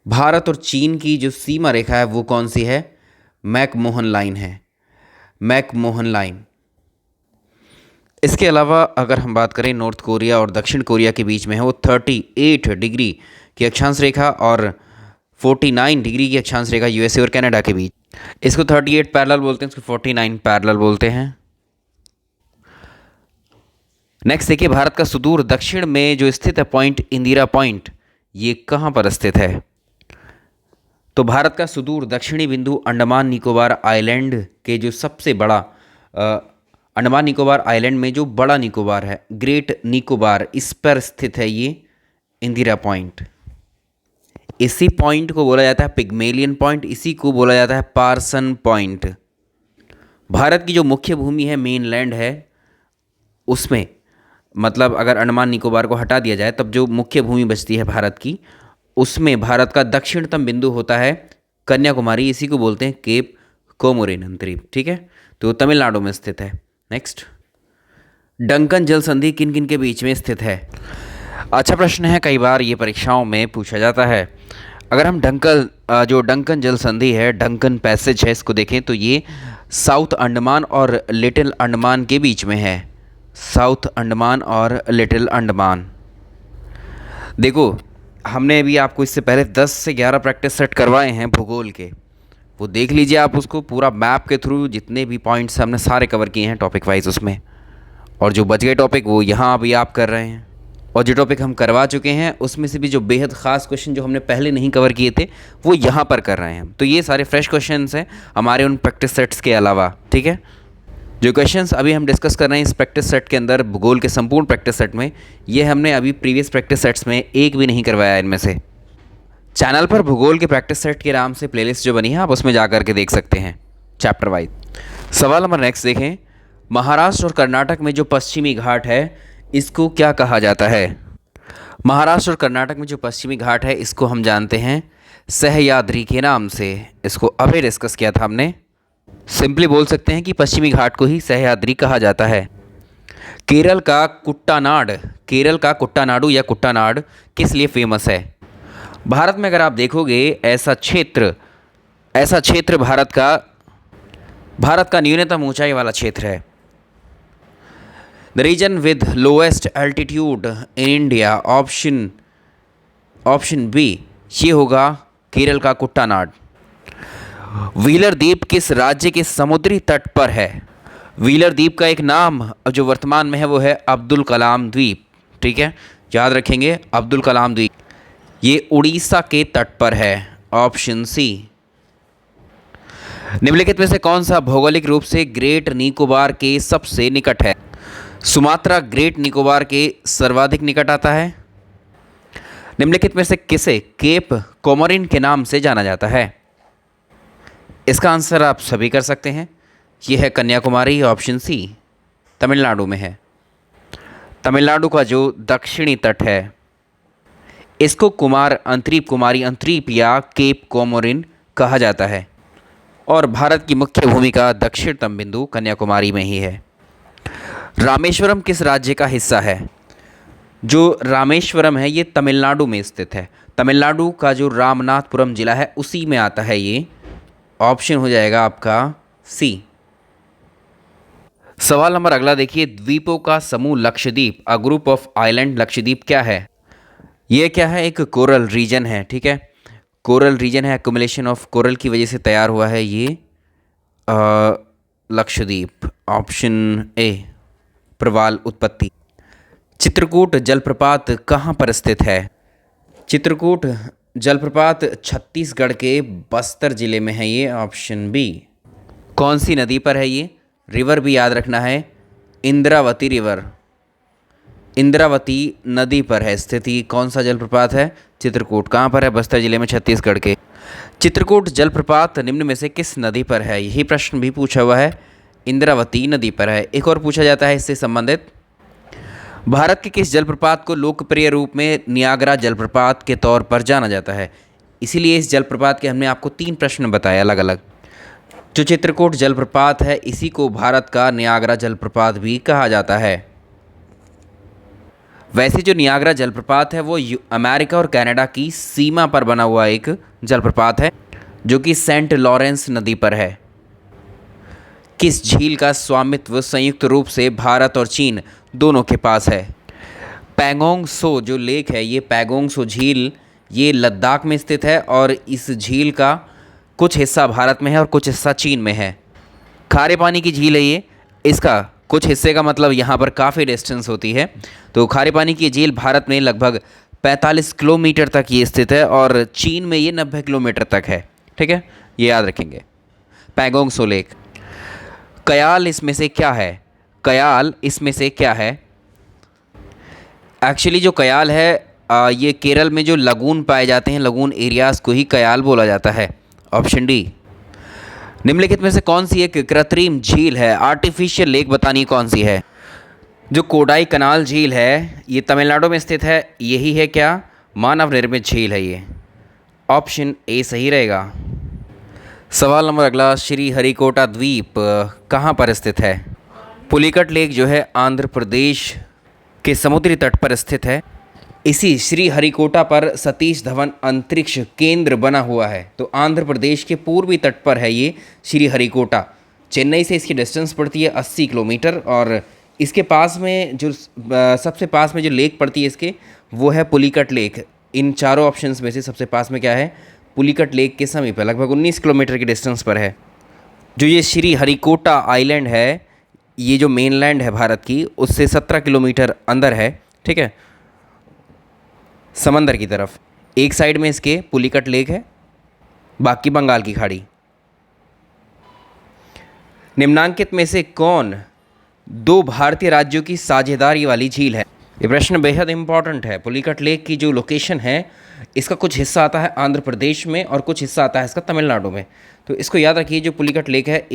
भारत और चीन की जो सीमा रेखा है वो कौन सी है? मैकमोहन लाइन है, मैकमोहन लाइन। इसके अलावा अगर हम बात करें नॉर्थ कोरिया और दक्षिण कोरिया के बीच में है, वो 38 डिग्री की अक्षांश रेखा और 49 डिग्री की अक्षांश रेखा यूएसए और कनाडा के बीच। इसको 38 पैरेलल बोलते हैं, इसको 49 पैरेलल बोलते हैं। नेक्स्ट देखिए, भारत का सुदूर दक्षिण में जो स्थित है पॉइंट इंदिरा पॉइंट, ये कहाँ पर स्थित है? तो भारत का सुदूर दक्षिणी बिंदु अंडमान निकोबार आइलैंड के जो सबसे बड़ा अंडमान निकोबार आइलैंड में जो बड़ा निकोबार है, ग्रेट निकोबार, इस पर स्थित है ये इंदिरा पॉइंट। इसी पॉइंट को बोला जाता है पिग्मेलियन पॉइंट, इसी को बोला जाता है पार्सन पॉइंट। भारत की जो मुख्य भूमि है, मेनलैंड है, उसमें मतलब अगर अंडमान निकोबार को हटा दिया जाए तब जो मुख्य भूमि बचती है भारत की, उसमें भारत का दक्षिणतम बिंदु होता है कन्याकुमारी, इसी को बोलते हैं केप कोमोरिन अंतरीप। ठीक है, तो तमिलनाडु में स्थित है। नेक्स्ट, डंकन जल संधि किन किन के बीच में स्थित है? अच्छा प्रश्न है, कई बार ये परीक्षाओं में पूछा जाता है। अगर हम डंकन जल संधि है, डंकन पैसेज है, इसको देखें तो ये साउथ अंडमान और लिटिल अंडमान के बीच में है, साउथ अंडमान और लिटिल अंडमान। देखो, हमने अभी आपको इससे पहले 10 से 11 प्रैक्टिस सेट करवाए हैं भूगोल के, वो देख लीजिए आप उसको, पूरा मैप के थ्रू जितने भी पॉइंट्स हमने सारे कवर किए हैं टॉपिक वाइज उसमें। और जो बच गए टॉपिक वो यहाँ अभी आप कर रहे हैं, और जो टॉपिक हम करवा चुके हैं उसमें से भी जो बेहद ख़ास क्वेश्चन जो हमने पहले नहीं कवर किए थे वो यहाँ पर कर रहे हैं। तो ये सारे फ्रेश क्वेश्चंस हैं हमारे उन प्रैक्टिस सेट्स के अलावा। ठीक है, जो क्वेश्चंस अभी हम डिस्कस कर रहे हैं इस प्रैक्टिस सेट के अंदर, भूगोल के संपूर्ण प्रैक्टिस सेट में, ये हमने अभी प्रीवियस प्रैक्टिस सेट्स में एक भी नहीं करवाया इनमें से। चैनल पर भूगोल के प्रैक्टिस सेट के नाम से प्लेलिस्ट जो बनी है आप उसमें जा करके देख सकते हैं चैप्टर वाइज। सवाल नंबर नेक्स्ट देखें, महाराष्ट्र और कर्नाटक में जो पश्चिमी घाट है इसको क्या कहा जाता है? महाराष्ट्र और कर्नाटक में जो पश्चिमी घाट है इसको हम जानते हैं सह्याद्री के नाम से। इसको अभी डिस्कस किया था हमने। सिंपली बोल सकते हैं कि पश्चिमी घाट को ही सह्याद्री कहा जाता है। केरल का कुट्टानाडु या कुट्टानाड किस लिए फेमस है? भारत में अगर आप देखोगे ऐसा क्षेत्र भारत का न्यूनतम ऊंचाई वाला क्षेत्र है। The region with lowest altitude in India, option B, ये होगा केरल का कुट्टानाड। व्हीलर द्वीप किस राज्य के समुद्री तट पर है? व्हीलर द्वीप का एक नाम जो वर्तमान में है वो है अब्दुल कलाम द्वीप। ठीक है, याद रखेंगे अब्दुल कलाम द्वीप, ये उड़ीसा के तट पर है, ऑप्शन सी। निम्नलिखित में से कौन सा भौगोलिक रूप से ग्रेट निकोबार के सबसे निकट है? सुमात्रा ग्रेट निकोबार के सर्वाधिक निकट आता है। निम्नलिखित में से किसे केप कोमोरिन के नाम से जाना जाता है? इसका आंसर आप सभी कर सकते हैं, यह है कन्याकुमारी, ऑप्शन सी, तमिलनाडु में है। तमिलनाडु का जो दक्षिणी तट है इसको कुमारी अंतरीप या केप कोमोरिन कहा जाता है, और भारत की मुख्य भूमि का दक्षिणतम बिंदु कन्याकुमारी में ही है। रामेश्वरम किस राज्य का हिस्सा है? जो रामेश्वरम है ये तमिलनाडु में स्थित है। तमिलनाडु का जो रामनाथपुरम जिला है उसी में आता है ये, ऑप्शन हो जाएगा आपका सी। सवाल नंबर अगला देखिए, द्वीपों का समूह Lakshadweep, a group of island Lakshadweep क्या है? ये क्या है? एक कोरल रीजन है। ठीक है, कोरल रीजन है, एक्युमुलेशन ऑफ कोरल की वजह से तैयार हुआ है ये लक्षद्वीप, ऑप्शन ए, प्रवाल उत्पत्ति। चित्रकूट जलप्रपात कहाँ पर स्थित है? चित्रकूट जलप्रपात छत्तीसगढ़ के बस्तर जिले में है ये, ऑप्शन बी। कौन सी नदी पर है ये? रिवर भी याद रखना है, इंद्रावती रिवर, इंद्रावती नदी पर है स्थिति। कौन सा जलप्रपात है? चित्रकूट। कहाँ पर है? बस्तर जिले में, छत्तीसगढ़ के। चित्रकूट जलप्रपात निम्न में से किस नदी पर है? यही प्रश्न भी पूछा हुआ है, इंद्रावती नदी पर है। एक और पूछा जाता है इससे संबंधित, भारत के किस जलप्रपात को लोकप्रिय रूप में नियाग्रा जलप्रपात के तौर पर जाना जाता है? इसीलिए इस जलप्रपात के हमने आपको 3 प्रश्न बताए अलग अलग। जो चित्रकूट जलप्रपात है इसी को भारत का नियाग्रा जलप्रपात भी कहा जाता है। वैसे जो नियाग्रा जलप्रपात है वो अमेरिका और कनाडा की सीमा पर बना हुआ एक जलप्रपात है जो कि सेंट लॉरेंस नदी पर है। किस झील का स्वामित्व संयुक्त रूप से भारत और चीन दोनों के पास है? पैंगोंग सो जो लेक है, ये पैंगोंग सो झील ये लद्दाख में स्थित है और इस झील का कुछ हिस्सा भारत में है और कुछ हिस्सा चीन में है। खारे पानी की झील है ये, इसका कुछ हिस्से का मतलब यहाँ पर काफ़ी डिस्टेंस होती है। तो खारे पानी की झील भारत में लगभग 45 किलोमीटर तक ये स्थित है और चीन में ये 90 किलोमीटर तक है। ठीक है, ये याद रखेंगे। पैंगोंग सो लेक। कयाल इसमें से क्या है? कयाल इसमें से क्या है? एक्चुअली जो कयाल है ये केरल में जो लगून पाए जाते हैं, लगून एरियाज़ को ही कयाल बोला जाता है। Option D. निम्नलिखित में से कौन सी एक कृत्रिम झील है? आर्टिफिशियल लेक बतानी कौन सी है? जो कोडाई कनाल झील है ये तमिलनाडु में स्थित है, यही है क्या? मानव निर्मित झील है ये। ऑप्शन ए सही रहेगा। सवाल नंबर अगला, श्री हरिकोटा द्वीप कहाँ पर स्थित है? पुलिकट लेक जो है आंध्र प्रदेश के समुद्री तट पर स्थित है। इसी श्री हरिकोटा पर सतीश धवन अंतरिक्ष केंद्र बना हुआ है। तो आंध्र प्रदेश के पूर्वी तट पर है ये श्री हरिकोटा। चेन्नई से इसकी डिस्टेंस पड़ती है 80 किलोमीटर और इसके पास में जो सबसे पास में जो लेक पड़ती है इसके वो है पुलिकट लेक। इन चारों ऑप्शंस में से सबसे पास में क्या है? पुलिकट लेक के समीप है, लगभग 19 किलोमीटर की डिस्टेंस पर है। जो ये श्री हरिकोटा आइलैंड है ये जो मेनलैंड है भारत की उससे 17 किलोमीटर अंदर है। ठीक है, समंदर की तरफ। एक साइड में इसके पुलिकट लेक है, बाकी बंगाल की खाड़ी। निम्नांकित में से कौन 2 भारतीय राज्यों की साझेदारी वाली झील है? ये प्रश्न बेहद इंपॉर्टेंट है। पुलिकट लेक की जो लोकेशन है इसका कुछ हिस्सा आता है आंध्र प्रदेश में और कुछ हिस्सा आता है इसका तमिलनाडु में। तो इसको याद रखिए, जो पुलिकट लेक है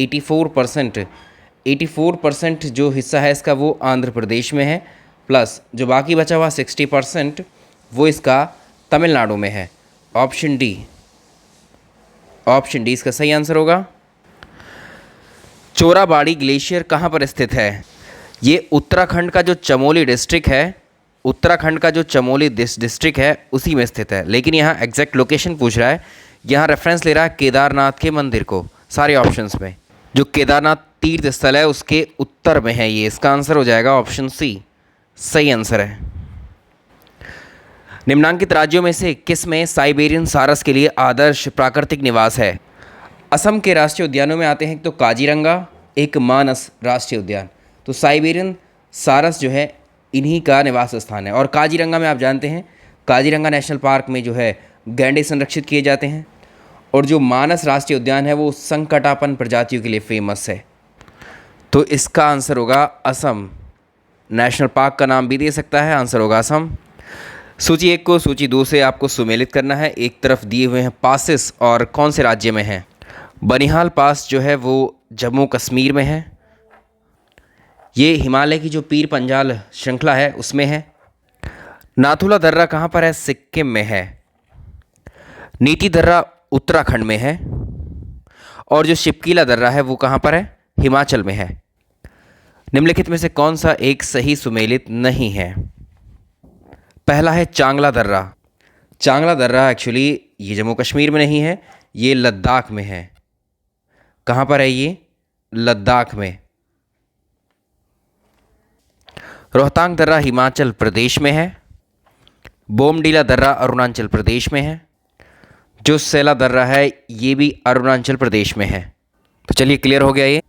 84% जो हिस्सा है इसका वो आंध्र प्रदेश में है, प्लस जो बाकी बचा हुआ 60% वो इसका तमिलनाडु में है। ऑप्शन डी इसका सही आंसर होगा। चोराबाड़ी ग्लेशियर कहाँ पर स्थित है? ये उत्तराखंड का जो चमोली डिस्ट्रिक्ट है, उत्तराखंड का जो चमोली डिस्ट्रिक्ट है उसी में स्थित है। लेकिन यहाँ एग्जैक्ट लोकेशन पूछ रहा है, यहाँ रेफरेंस ले रहा है केदारनाथ के मंदिर को सारे ऑप्शंस में। जो केदारनाथ तीर्थ स्थल है उसके उत्तर में है ये। इसका आंसर हो जाएगा ऑप्शन सी, सही आंसर है। निम्नांकित राज्यों में से किस में साइबेरियन सारस के लिए आदर्श प्राकृतिक निवास है? असम के राष्ट्रीय उद्यानों में आते हैं तो काजीरंगा, एक मानस राष्ट्रीय उद्यान। तो साइबेरियन सारस जो है इन्हीं का निवास स्थान है। और काजीरंगा में आप जानते हैं काजीरंगा नेशनल पार्क में जो है गैंडे संरक्षित किए जाते हैं और जो मानस राष्ट्रीय उद्यान है वो संकटापन्न प्रजातियों के लिए फेमस है। तो इसका आंसर होगा असम। नेशनल पार्क का नाम भी दे सकता है, आंसर होगा असम। सूची 1 को सूची 2 से आपको सुमेलित करना है। एक तरफ दिए हुए हैं पासेस और कौन से राज्य में हैं। बनिहाल पास जो है वो जम्मू कश्मीर में है, ये हिमालय की जो पीर पंजाल श्रृंखला है उसमें है। नाथुला दर्रा कहाँ पर है? सिक्किम में है। नीति दर्रा उत्तराखंड में है और जो शिपकीला दर्रा है वो कहाँ पर है? हिमाचल में है। निम्नलिखित में से कौन सा एक सही सुमेलित नहीं है? पहला है चांगला दर्रा। चांगला दर्रा एक्चुअली ये जम्मू कश्मीर में नहीं है, ये लद्दाख में है। कहाँ पर है ये? लद्दाख में। रोहतांग दर्रा हिमाचल प्रदेश में है। बोमडीला दर्रा अरुणाचल प्रदेश में है। जो सैला दर्रा है ये भी अरुणाचल प्रदेश में है। तो चलिए क्लियर हो गया ये।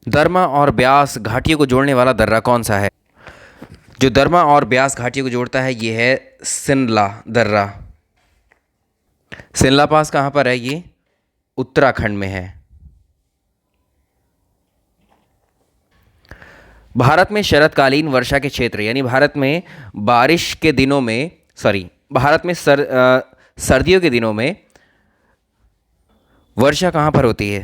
दरमा और ब्यास घाटियों को जोड़ने वाला दर्रा कौन सा है? जो दरमा और ब्यास घाटियों को जोड़ता है ये है सिनला दर्रा। सिनला पास कहाँ पर है? ये उत्तराखंड में है। भारत में शरतकालीन वर्षा के क्षेत्र यानी भारत में बारिश के दिनों में भारत में सर्दियों के दिनों में वर्षा कहाँ पर होती है?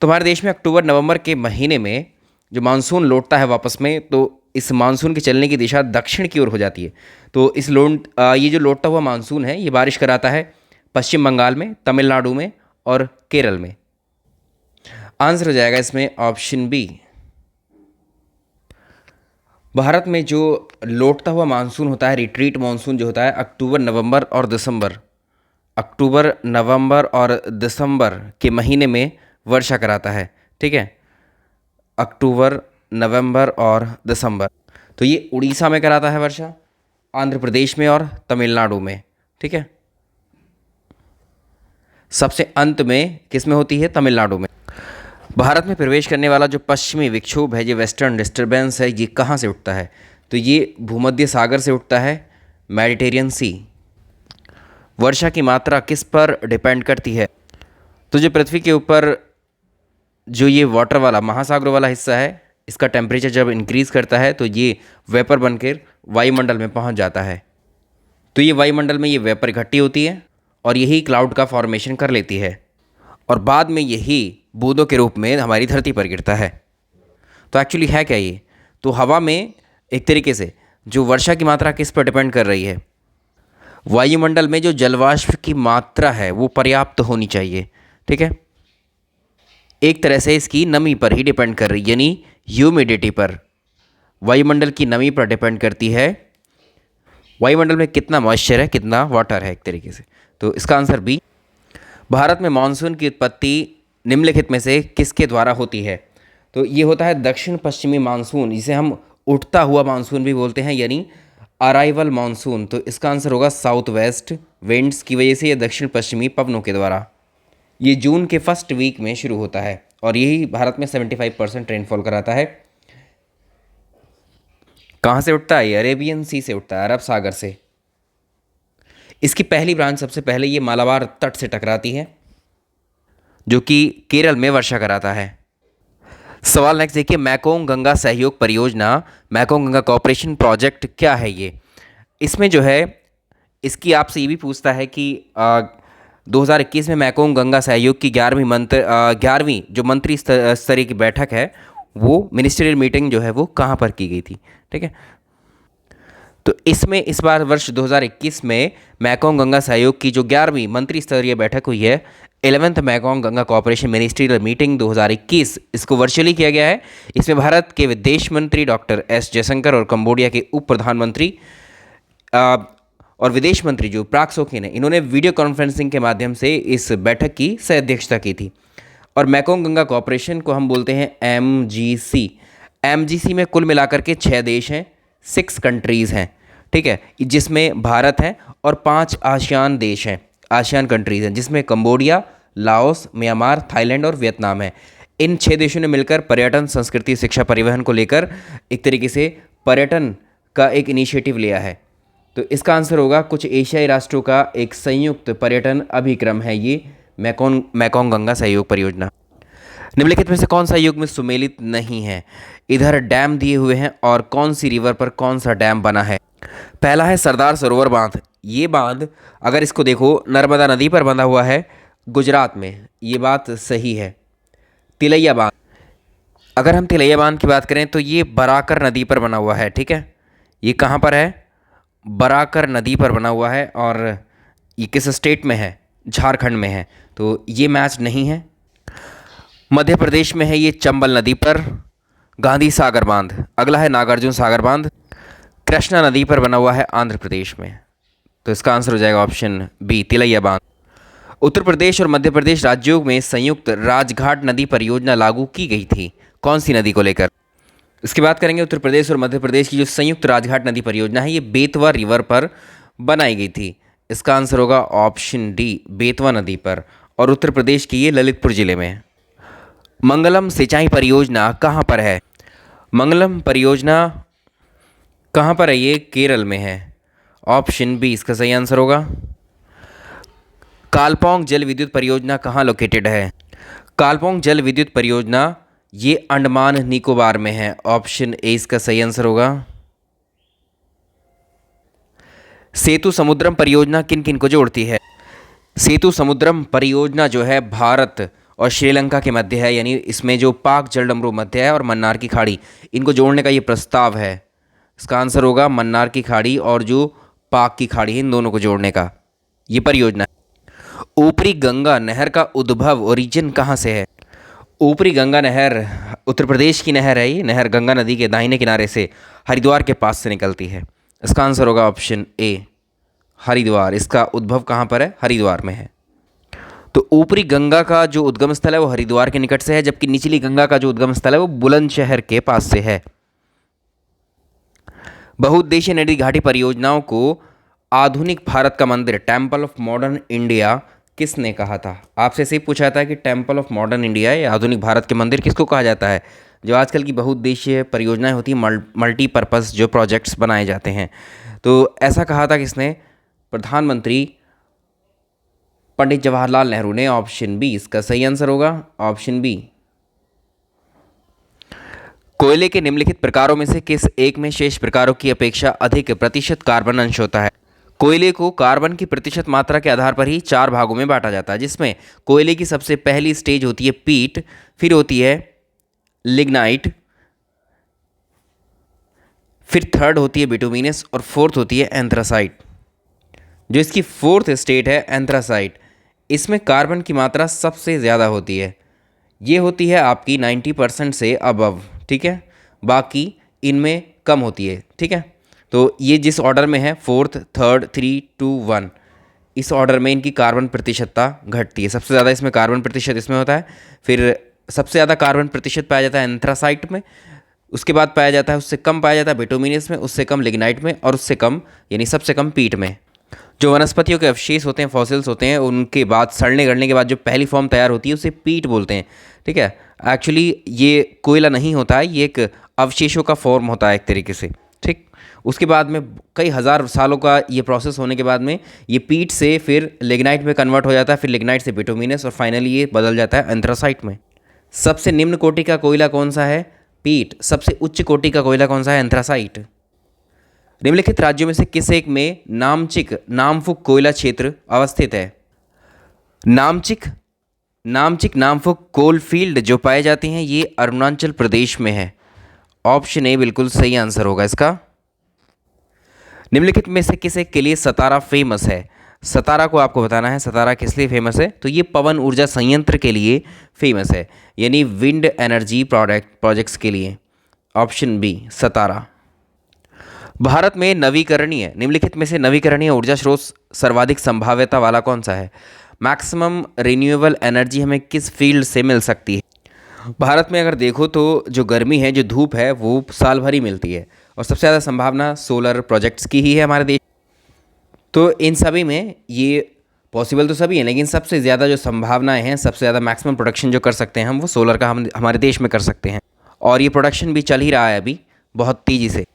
तो हमारे देश में अक्टूबर नवंबर के महीने में जो मानसून लौटता है वापस में, तो इस मानसून के चलने की दिशा दक्षिण की ओर हो जाती है। तो ये जो लौटता हुआ मानसून है ये बारिश कराता है पश्चिम बंगाल में, तमिलनाडु में और केरल में। आंसर हो जाएगा इसमें ऑप्शन बी। भारत में जो लौटता हुआ मानसून होता है, रिट्रीट मानसून जो होता है, अक्टूबर नवंबर और दिसंबर के महीने में वर्षा कराता है। ठीक है, अक्टूबर नवंबर और दिसंबर। तो ये उड़ीसा में कराता है वर्षा, आंध्र प्रदेश में और तमिलनाडु में। ठीक है, सबसे अंत में किस में होती है? तमिलनाडु में। भारत में प्रवेश करने वाला जो पश्चिमी विक्षोभ है, ये वेस्टर्न डिस्टर्बेंस है, ये कहाँ से उठता है? तो ये भूमध्य सागर से उठता है, मेडिटेरियन सी। वर्षा की मात्रा किस पर डिपेंड करती है? तो जो पृथ्वी के ऊपर जो ये वाटर वाला महासागरों वाला हिस्सा है, इसका टेम्परेचर जब इंक्रीज़ करता है तो ये वेपर बनकर वायुमंडल में पहुंच जाता है। तो ये वायुमंडल में ये वेपर इकट्ठी होती है और यही क्लाउड का फॉर्मेशन कर लेती है और बाद में यही बूंदों के रूप में हमारी धरती पर गिरता है। तो एक्चुअली है क्या ये? तो हवा में एक तरीके से जो वर्षा की मात्रा किस पर डिपेंड कर रही है? वायुमंडल में जो जलवाष्प की मात्रा है वो पर्याप्त होनी चाहिए। ठीक है, एक तरह से इसकी नमी पर ही डिपेंड कर रही है, यानी ह्यूमिडिटी पर, वायुमंडल की नमी पर डिपेंड करती है। वायुमंडल में कितना मॉइस्चर है, कितना वाटर है एक तरीके से। तो इसका आंसर बी। भारत में मानसून की उत्पत्ति निम्नलिखित में से किसके द्वारा होती है? तो ये होता है दक्षिण पश्चिमी मानसून, जिसे हम उठता हुआ मानसून भी बोलते हैं, यानी अराइवल मानसून। तो इसका आंसर होगा साउथ वेस्ट विंड्स की वजह से, या दक्षिण पश्चिमी पवनों के द्वारा। ये जून के फर्स्ट वीक में शुरू होता है और यही भारत में 75% रेनफॉल कराता है। कहाँ से उठता है? ये अरेबियन सी से उठता है, अरब सागर से। इसकी पहली ब्रांच सबसे पहले ये मालाबार तट से टकराती है, जो कि केरल में वर्षा कराता है। सवाल नेक्स्ट देखिए, मैकोंग गंगा सहयोग परियोजना, मैकोंग गंगा कोऑपरेशन प्रोजेक्ट क्या है ये? इसमें जो है, इसकी आपसे ये भी पूछता है कि 2021 में मैकोंग गंगा सहयोग की 11वीं जो मंत्री स्तरीय की बैठक है, वो मिनिस्ट्रियल मीटिंग जो है वो कहाँ पर की गई थी? ठीक है, तो इसमें इस बार वर्ष 2021 में मैकोंग गंगा सहयोग की जो 11वीं मंत्री स्तरीय बैठक हुई है, 11th Mekong Ganga cooperation ministerial meeting 2021, इसको वर्चुअली किया गया है। इसमें भारत के विदेश मंत्री डॉक्टर एस जयशंकर और कंबोडिया के उप प्रधानमंत्री और विदेश मंत्री जो प्राक सोखिन है, इन्होंने वीडियो कॉन्फ्रेंसिंग के माध्यम से इस बैठक की सह अध्यक्षता की थी। और मैकोंग गंगा कोऑपरेशन को हम बोलते हैं MGC। MGC में कुल मिलाकर के 6 देश हैं, 6 कंट्रीज़ हैं। ठीक है, जिसमें भारत है और 5 आसियान देश हैं, आसियान कंट्रीज़ हैं, जिसमें कंबोडिया, लाओस, म्यांमार, थाईलैंड और वियतनाम है। इन 6 देशों ने मिलकर पर्यटन, संस्कृति, शिक्षा, परिवहन को लेकर एक तरीके से पर्यटन का एक इनिशिएटिव लिया है। तो इसका आंसर होगा कुछ एशियाई राष्ट्रों का एक संयुक्त पर्यटन अभिक्रम है ये मैकोंग गंगा सहयोग परियोजना। निम्नलिखित में से कौन सा युग में सुमेलित नहीं है? इधर डैम दिए हुए हैं और कौन सी रिवर पर कौन सा डैम बना है? पहला है सरदार सरोवर बांध। ये बांध अगर इसको देखो, नर्मदा नदी पर बंधा हुआ है गुजरात में, ये बात सही है। तिलैया बांध, अगर हम तिलैया बांध की बात करें तो ये बराकर नदी पर बना हुआ है। ठीक है, ये कहाँ पर है? बराकर नदी पर बना हुआ है और ये किस स्टेट में है? झारखंड में है। तो ये मैच नहीं है। मध्य प्रदेश में है ये चंबल नदी पर गांधी सागर बांध। अगला है नागार्जुन सागर बांध, कृष्णा नदी पर बना हुआ है आंध्र प्रदेश में। तो इसका आंसर हो जाएगा ऑप्शन बी, तिलैया बांध। उत्तर प्रदेश और मध्य प्रदेश राज्यों में संयुक्त राजघाट नदी परियोजना लागू की गई थी, कौन सी नदी को लेकर? इसकी बात करेंगे, उत्तर प्रदेश और मध्य प्रदेश की जो संयुक्त राजघाट नदी परियोजना है, ये बेतवा रिवर पर बनाई गई थी। इसका आंसर होगा ऑप्शन डी, बेतवा नदी पर, और उत्तर प्रदेश की ये ललितपुर जिले में है। मंगलम सिंचाई परियोजना कहाँ पर है? मंगलम परियोजना कहाँ पर है? ये केरल में है। ऑप्शन बी इसका सही आंसर होगा। कालपोंग जल विद्युत परियोजना कहाँ लोकेटेड है? कालपोंग जल विद्युत परियोजना ये अंडमान निकोबार में है। ऑप्शन ए इसका सही आंसर होगा। सेतु समुद्रम परियोजना किन किन को जोड़ती है? सेतु समुद्रम परियोजना जो है भारत और श्रीलंका के मध्य है, यानी इसमें जो पाक जलडमरू मध्य है और मन्नार की खाड़ी, इनको जोड़ने का ये प्रस्ताव है। इसका आंसर होगा मन्नार की खाड़ी और जो पाक की खाड़ी है, इन दोनों को जोड़ने का ये परियोजना है। ऊपरी गंगा नहर का उद्भव ओरिजिन कहाँ से है? ऊपरी गंगा नहर उत्तर प्रदेश की नहर है। ये नहर गंगा नदी के दाहिने किनारे से हरिद्वार के पास से निकलती है। इसका आंसर होगा ऑप्शन ए, हरिद्वार। इसका उद्भव कहाँ पर है? हरिद्वार में है। तो ऊपरी गंगा का जो उद्गम स्थल है वो हरिद्वार के निकट से है, जबकि निचली गंगा का जो उद्गम स्थल है वो बुलंदशहर के पास से है। बहुउद्देशीय नदी घाटी परियोजनाओं को आधुनिक भारत का मंदिर, टेम्पल ऑफ मॉडर्न इंडिया, किसने कहा था? आपसे ऐसे ही पूछा था कि टेम्पल ऑफ मॉडर्न इंडिया या आधुनिक भारत के मंदिर किसको कहा जाता है? जो आजकल की बहुउद्देशीय परियोजनाएं होती हैं, मल्टीपर्पज़ जो प्रोजेक्ट्स बनाए जाते हैं, तो ऐसा कहा था किसने? प्रधानमंत्री पंडित जवाहरलाल नेहरू ने। ऑप्शन बी इसका सही आंसर होगा, ऑप्शन बी। कोयले के निम्नलिखित प्रकारों में से किस एक में शेष प्रकारों की अपेक्षा अधिक प्रतिशत कार्बन अंश होता है? कोयले को कार्बन की प्रतिशत मात्रा के आधार पर ही 4 भागों में बांटा जाता है, जिसमें कोयले की सबसे पहली स्टेज होती है पीट, फिर होती है लिग्नाइट, फिर थर्ड होती है बिटुमिनस और फोर्थ होती है एंथ्रासाइट। जो इसकी फोर्थ स्टेट है एंथ्रासाइट, इसमें कार्बन की मात्रा सबसे ज़्यादा होती है। ये होती है आपकी 90% से अबव, ठीक है। बाकी इनमें कम होती है, ठीक है। तो ये जिस ऑर्डर में है, फोर्थ, थर्ड, 3, 2, 1, इस ऑर्डर में इनकी कार्बन प्रतिशतता घटती है। सबसे ज़्यादा इसमें कार्बन प्रतिशत इसमें होता है, फिर सबसे ज़्यादा कार्बन प्रतिशत पाया जाता है एंथ्रासाइट में, उसके बाद पाया जाता है, उससे कम पाया जाता है बिटुमिनस में, उससे कम लिग्नाइट में, और उससे कम यानी सबसे कम पीट में। जो वनस्पतियों के अवशेष होते हैं, फॉसिल्स होते हैं, उनके बाद सड़ने गलने के बाद जो पहली फॉर्म तैयार होती है उसे पीट बोलते हैं, ठीक है। एक्चुअली ये कोयला नहीं होता है, ये एक अवशेषों का फॉर्म होता है एक तरीके से, ठीक। उसके बाद में कई हज़ार सालों का ये प्रोसेस होने के बाद में ये पीट से फिर लिग्नाइट में कन्वर्ट हो जाता है, फिर लिग्नाइट से बिटुमिनस, और फाइनली ये बदल जाता है एंथ्रासाइट में। सबसे निम्न कोटि का कोयला कौन सा है? पीट। सबसे उच्च कोटि का कोयला कौन सा है? एंथ्रासाइट। निम्नलिखित राज्यों में से किस एक में नामचिक नामफुक कोयला क्षेत्र अवस्थित है? नामचिक नामफुक कोल फील्ड जो पाए जाते हैं ये अरुणाचल प्रदेश में है। ऑप्शन ए बिल्कुल सही आंसर होगा इसका। निम्नलिखित में से किस एक के लिए सतारा फेमस है? सतारा को आपको बताना है, सतारा किस लिए फेमस है? तो ये पवन ऊर्जा संयंत्र के लिए फेमस है, यानी विंड एनर्जी प्रोजेक्ट्स के लिए। ऑप्शन बी सतारा। भारत में नवीकरणीय निम्नलिखित में से नवीकरणीय ऊर्जा स्रोत सर्वाधिक संभाव्यता वाला कौन सा है? मैक्सिमम रिन्यूएबल एनर्जी हमें किस फील्ड से मिल सकती है? भारत में अगर देखो तो जो गर्मी है, जो धूप है, वो साल भर ही मिलती है, और सबसे ज़्यादा संभावना सोलर प्रोजेक्ट्स की ही है हमारे देश। तो इन सभी में ये पॉसिबल तो सभी हैं, लेकिन सबसे ज़्यादा जो संभावनाएं हैं, सबसे ज़्यादा मैक्सिमम प्रोडक्शन जो कर सकते हैं हम, वो सोलर का हम हमारे देश में कर सकते हैं, और ये प्रोडक्शन भी चल ही रहा है अभी बहुत तेज़ी से।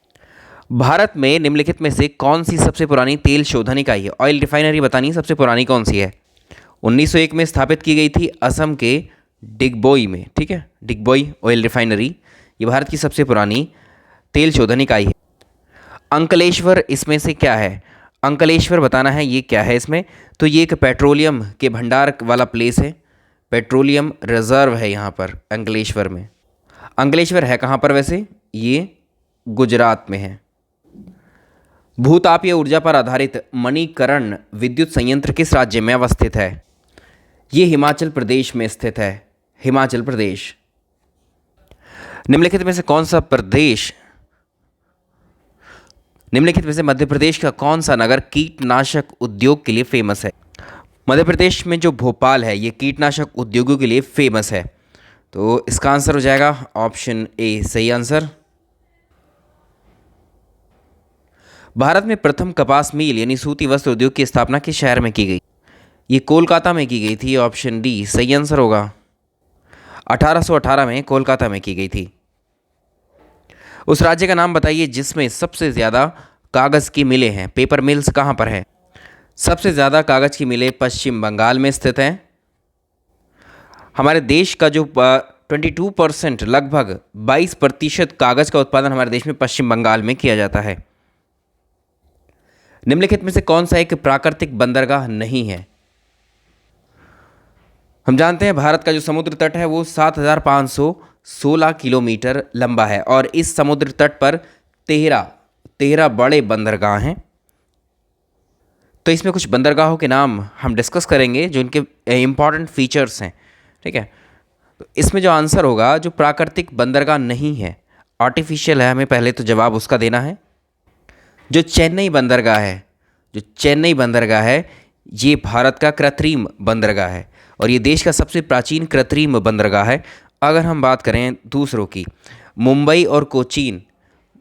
भारत में निम्नलिखित में से कौन सी सबसे पुरानी तेल शोधन इकाई है? ऑयल रिफाइनरी बतानी सबसे पुरानी कौन सी है? 1901 में स्थापित की गई थी असम के डिगबोई में, ठीक है। डिगबोई ऑयल रिफाइनरी ये भारत की सबसे पुरानी तेल शोधन इकाई है। अंकलेश्वर इसमें से क्या है? अंकलेश्वर बताना है ये क्या है इसमें। तो ये एक पेट्रोलियम के भंडार वाला प्लेस है, पेट्रोलियम रिजर्व है यहाँ पर अंकलेश्वर में। अंकलेश्वर है कहाँ पर वैसे? ये गुजरात में है। भूतापीय ऊर्जा पर आधारित मणिकरण विद्युत संयंत्र किस राज्य में अवस्थित है? ये हिमाचल प्रदेश में स्थित है, हिमाचल प्रदेश। निम्नलिखित में से कौन सा प्रदेश निम्नलिखित में से मध्य प्रदेश का कौन सा नगर कीटनाशक उद्योग के लिए फेमस है? मध्य प्रदेश में जो भोपाल है ये कीटनाशक उद्योगों के लिए फेमस है, तो इसका आंसर हो जाएगा ऑप्शन ए सही आंसर। भारत में प्रथम कपास मिल यानी सूती वस्त्र उद्योग की स्थापना किस शहर में की गई? ये कोलकाता में की गई थी। ऑप्शन डी सही आंसर होगा। 1818 में कोलकाता में की गई थी। उस राज्य का नाम बताइए जिसमें सबसे ज़्यादा कागज़ की मिलें हैं। पेपर मिल्स कहाँ पर है? सबसे ज़्यादा कागज़ की मिलें पश्चिम बंगाल में स्थित हैं। हमारे देश का जो 22% लगभग 22% कागज़ का उत्पादन हमारे देश में पश्चिम बंगाल में किया जाता है। निम्नलिखित में से कौन सा एक प्राकृतिक बंदरगाह नहीं है? हम जानते हैं भारत का जो समुद्र तट है वो 7,516 किलोमीटर लंबा है और इस समुद्र तट पर 13 बड़े बंदरगाह हैं। तो इसमें कुछ बंदरगाहों के नाम हम डिस्कस करेंगे जो इनके इम्पॉर्टेंट फीचर्स हैं, ठीक है। तो इसमें जो आंसर होगा, जो प्राकृतिक बंदरगाह नहीं है, आर्टिफिशियल है, हमें पहले तो जवाब उसका देना है। जो चेन्नई बंदरगाह है, जो चेन्नई बंदरगाह है, ये भारत का कृत्रिम बंदरगाह है और ये देश का सबसे प्राचीन कृत्रिम बंदरगाह है। अगर हम बात करें दूसरों की, मुंबई और कोचीन,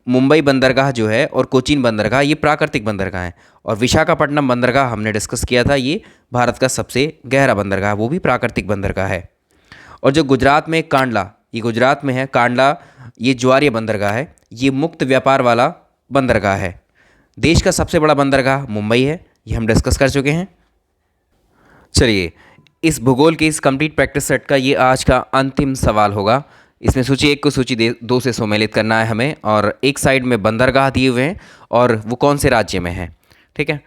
मुंबई बंदरगाह जो है और कोचीन बंदरगाह, ये प्राकृतिक बंदरगाह हैं। और विशाखापट्टनम बंदरगाह हमने डिस्कस किया था, ये भारत का सबसे गहरा बंदरगाह, वो भी प्राकृतिक बंदरगाह है। और जो गुजरात में कांडला, ये गुजरात में है कांडला, ये ज्वारीय बंदरगाह है, ये मुक्त व्यापार वाला बंदरगाह है। देश का सबसे बड़ा बंदरगाह मुंबई है, ये हम डिस्कस कर चुके हैं। चलिए, इस भूगोल के इस कंप्लीट प्रैक्टिस सेट का ये आज का अंतिम सवाल होगा। इसमें सूची 1 को सूची 2 से सम्मिलित करना है हमें, और एक साइड में बंदरगाह दिए हुए हैं और वो कौन से राज्य में है, ठीक है।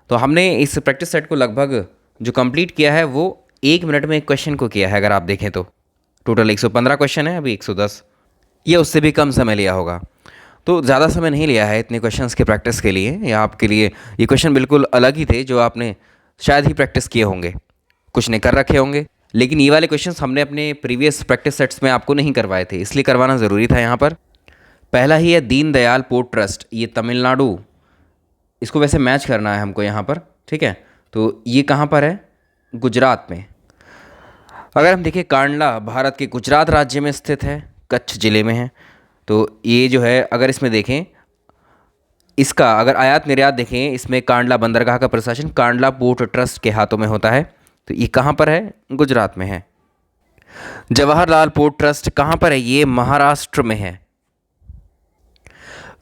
तो हमने इस प्रैक्टिस सेट को लगभग जो कंप्लीट किया है वो 1 मिनट में एक क्वेश्चन को किया है। अगर आप देखें तो टोटल 115 क्वेश्चन है, अभी 110, ये उससे भी कम समय लिया होगा। तो ज़्यादा समय नहीं लिया है इतने क्वेश्चंस के प्रैक्टिस के लिए, या आपके लिए ये क्वेश्चन बिल्कुल अलग ही थे जो आपने शायद ही प्रैक्टिस किए होंगे, कुछ ने कर रखे होंगे। लेकिन ये वाले क्वेश्चंस हमने अपने प्रीवियस प्रैक्टिस सेट्स में आपको नहीं करवाए थे, इसलिए करवाना ज़रूरी था यहाँ पर। पहला ही है दीनदयाल पोर्ट ट्रस्ट, ये तमिलनाडु, इसको वैसे मैच करना है हमको यहाँ पर, ठीक है। तो ये कहाँ पर है? गुजरात में। अगर हम देखें, कांडला भारत के गुजरात राज्य में स्थित है, कच्छ ज़िले में है। तो ये जो है, अगर इसमें देखें, इसका अगर आयात निर्यात देखें, इसमें कांडला बंदरगाह का प्रशासन कांडला पोर्ट ट्रस्ट के हाथों में होता है। तो ये कहाँ पर है? गुजरात में है। जवाहरलाल पोर्ट ट्रस्ट कहाँ पर है? ये महाराष्ट्र में है।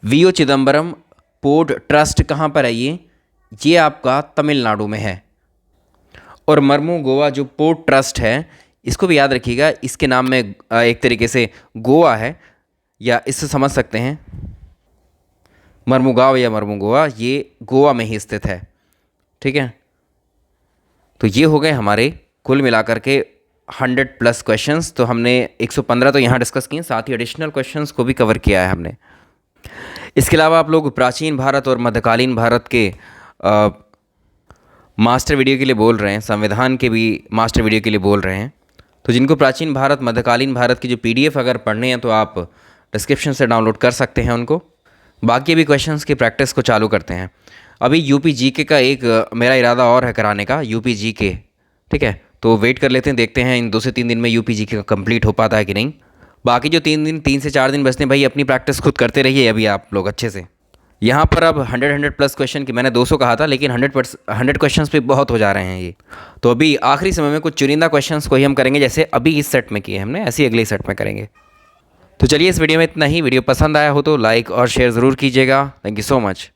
वीओ चिदम्बरम पोर्ट ट्रस्ट कहाँ पर है? ये आपका तमिलनाडु में है। और मर्मू गोवा जो पोर्ट ट्रस्ट है, इसको भी याद रखिएगा, इसके नाम में एक तरीके से गोवा है, या इससे समझ सकते हैं मर्मुगांव या मर्मू गोवा, ये गोवा में ही स्थित है, ठीक है। तो ये हो गए हमारे कुल मिलाकर के 100+ क्वेश्चंस। तो हमने 115 तो यहाँ डिस्कस किए, साथ ही एडिशनल क्वेश्चंस को भी कवर किया है हमने। इसके अलावा आप लोग प्राचीन भारत और मध्यकालीन भारत के मास्टर वीडियो के लिए बोल रहे हैं, संविधान के भी मास्टर वीडियो के लिए बोल रहे हैं। तो जिनको प्राचीन भारत मध्यकालीन भारत की जो PDF अगर पढ़ने हैं तो आप डिस्क्रिप्शन से डाउनलोड कर सकते हैं उनको। बाकी भी क्वेश्चंस की प्रैक्टिस को चालू करते हैं। अभी UP GK का एक मेरा इरादा और है कराने का, UP GK, ठीक है। तो वेट कर लेते हैं, देखते हैं इन 2 से 3 दिन में UP GK का कंप्लीट हो पाता है कि नहीं। बाकी जो 3 से 4 दिन बचते हैं, भाई अपनी प्रैक्टिस खुद करते रहिए अभी आप लोग अच्छे से। यहाँ पर अब 100+ क्वेश्चन की, मैंने 200 कहा था, लेकिन 100 क्वेश्चंस पे बहुत हो जा रहे हैं ये। तो अभी आखिरी समय में कुछ चुनिंदा क्वेश्चंस को ही हम करेंगे, जैसे अभी इस सेट में किए हमने, ऐसे ही अगले सेट में करेंगे। तो चलिए, इस वीडियो में इतना ही। वीडियो पसंद आया हो तो लाइक और शेयर ज़रूर कीजिएगा। Thank you so much.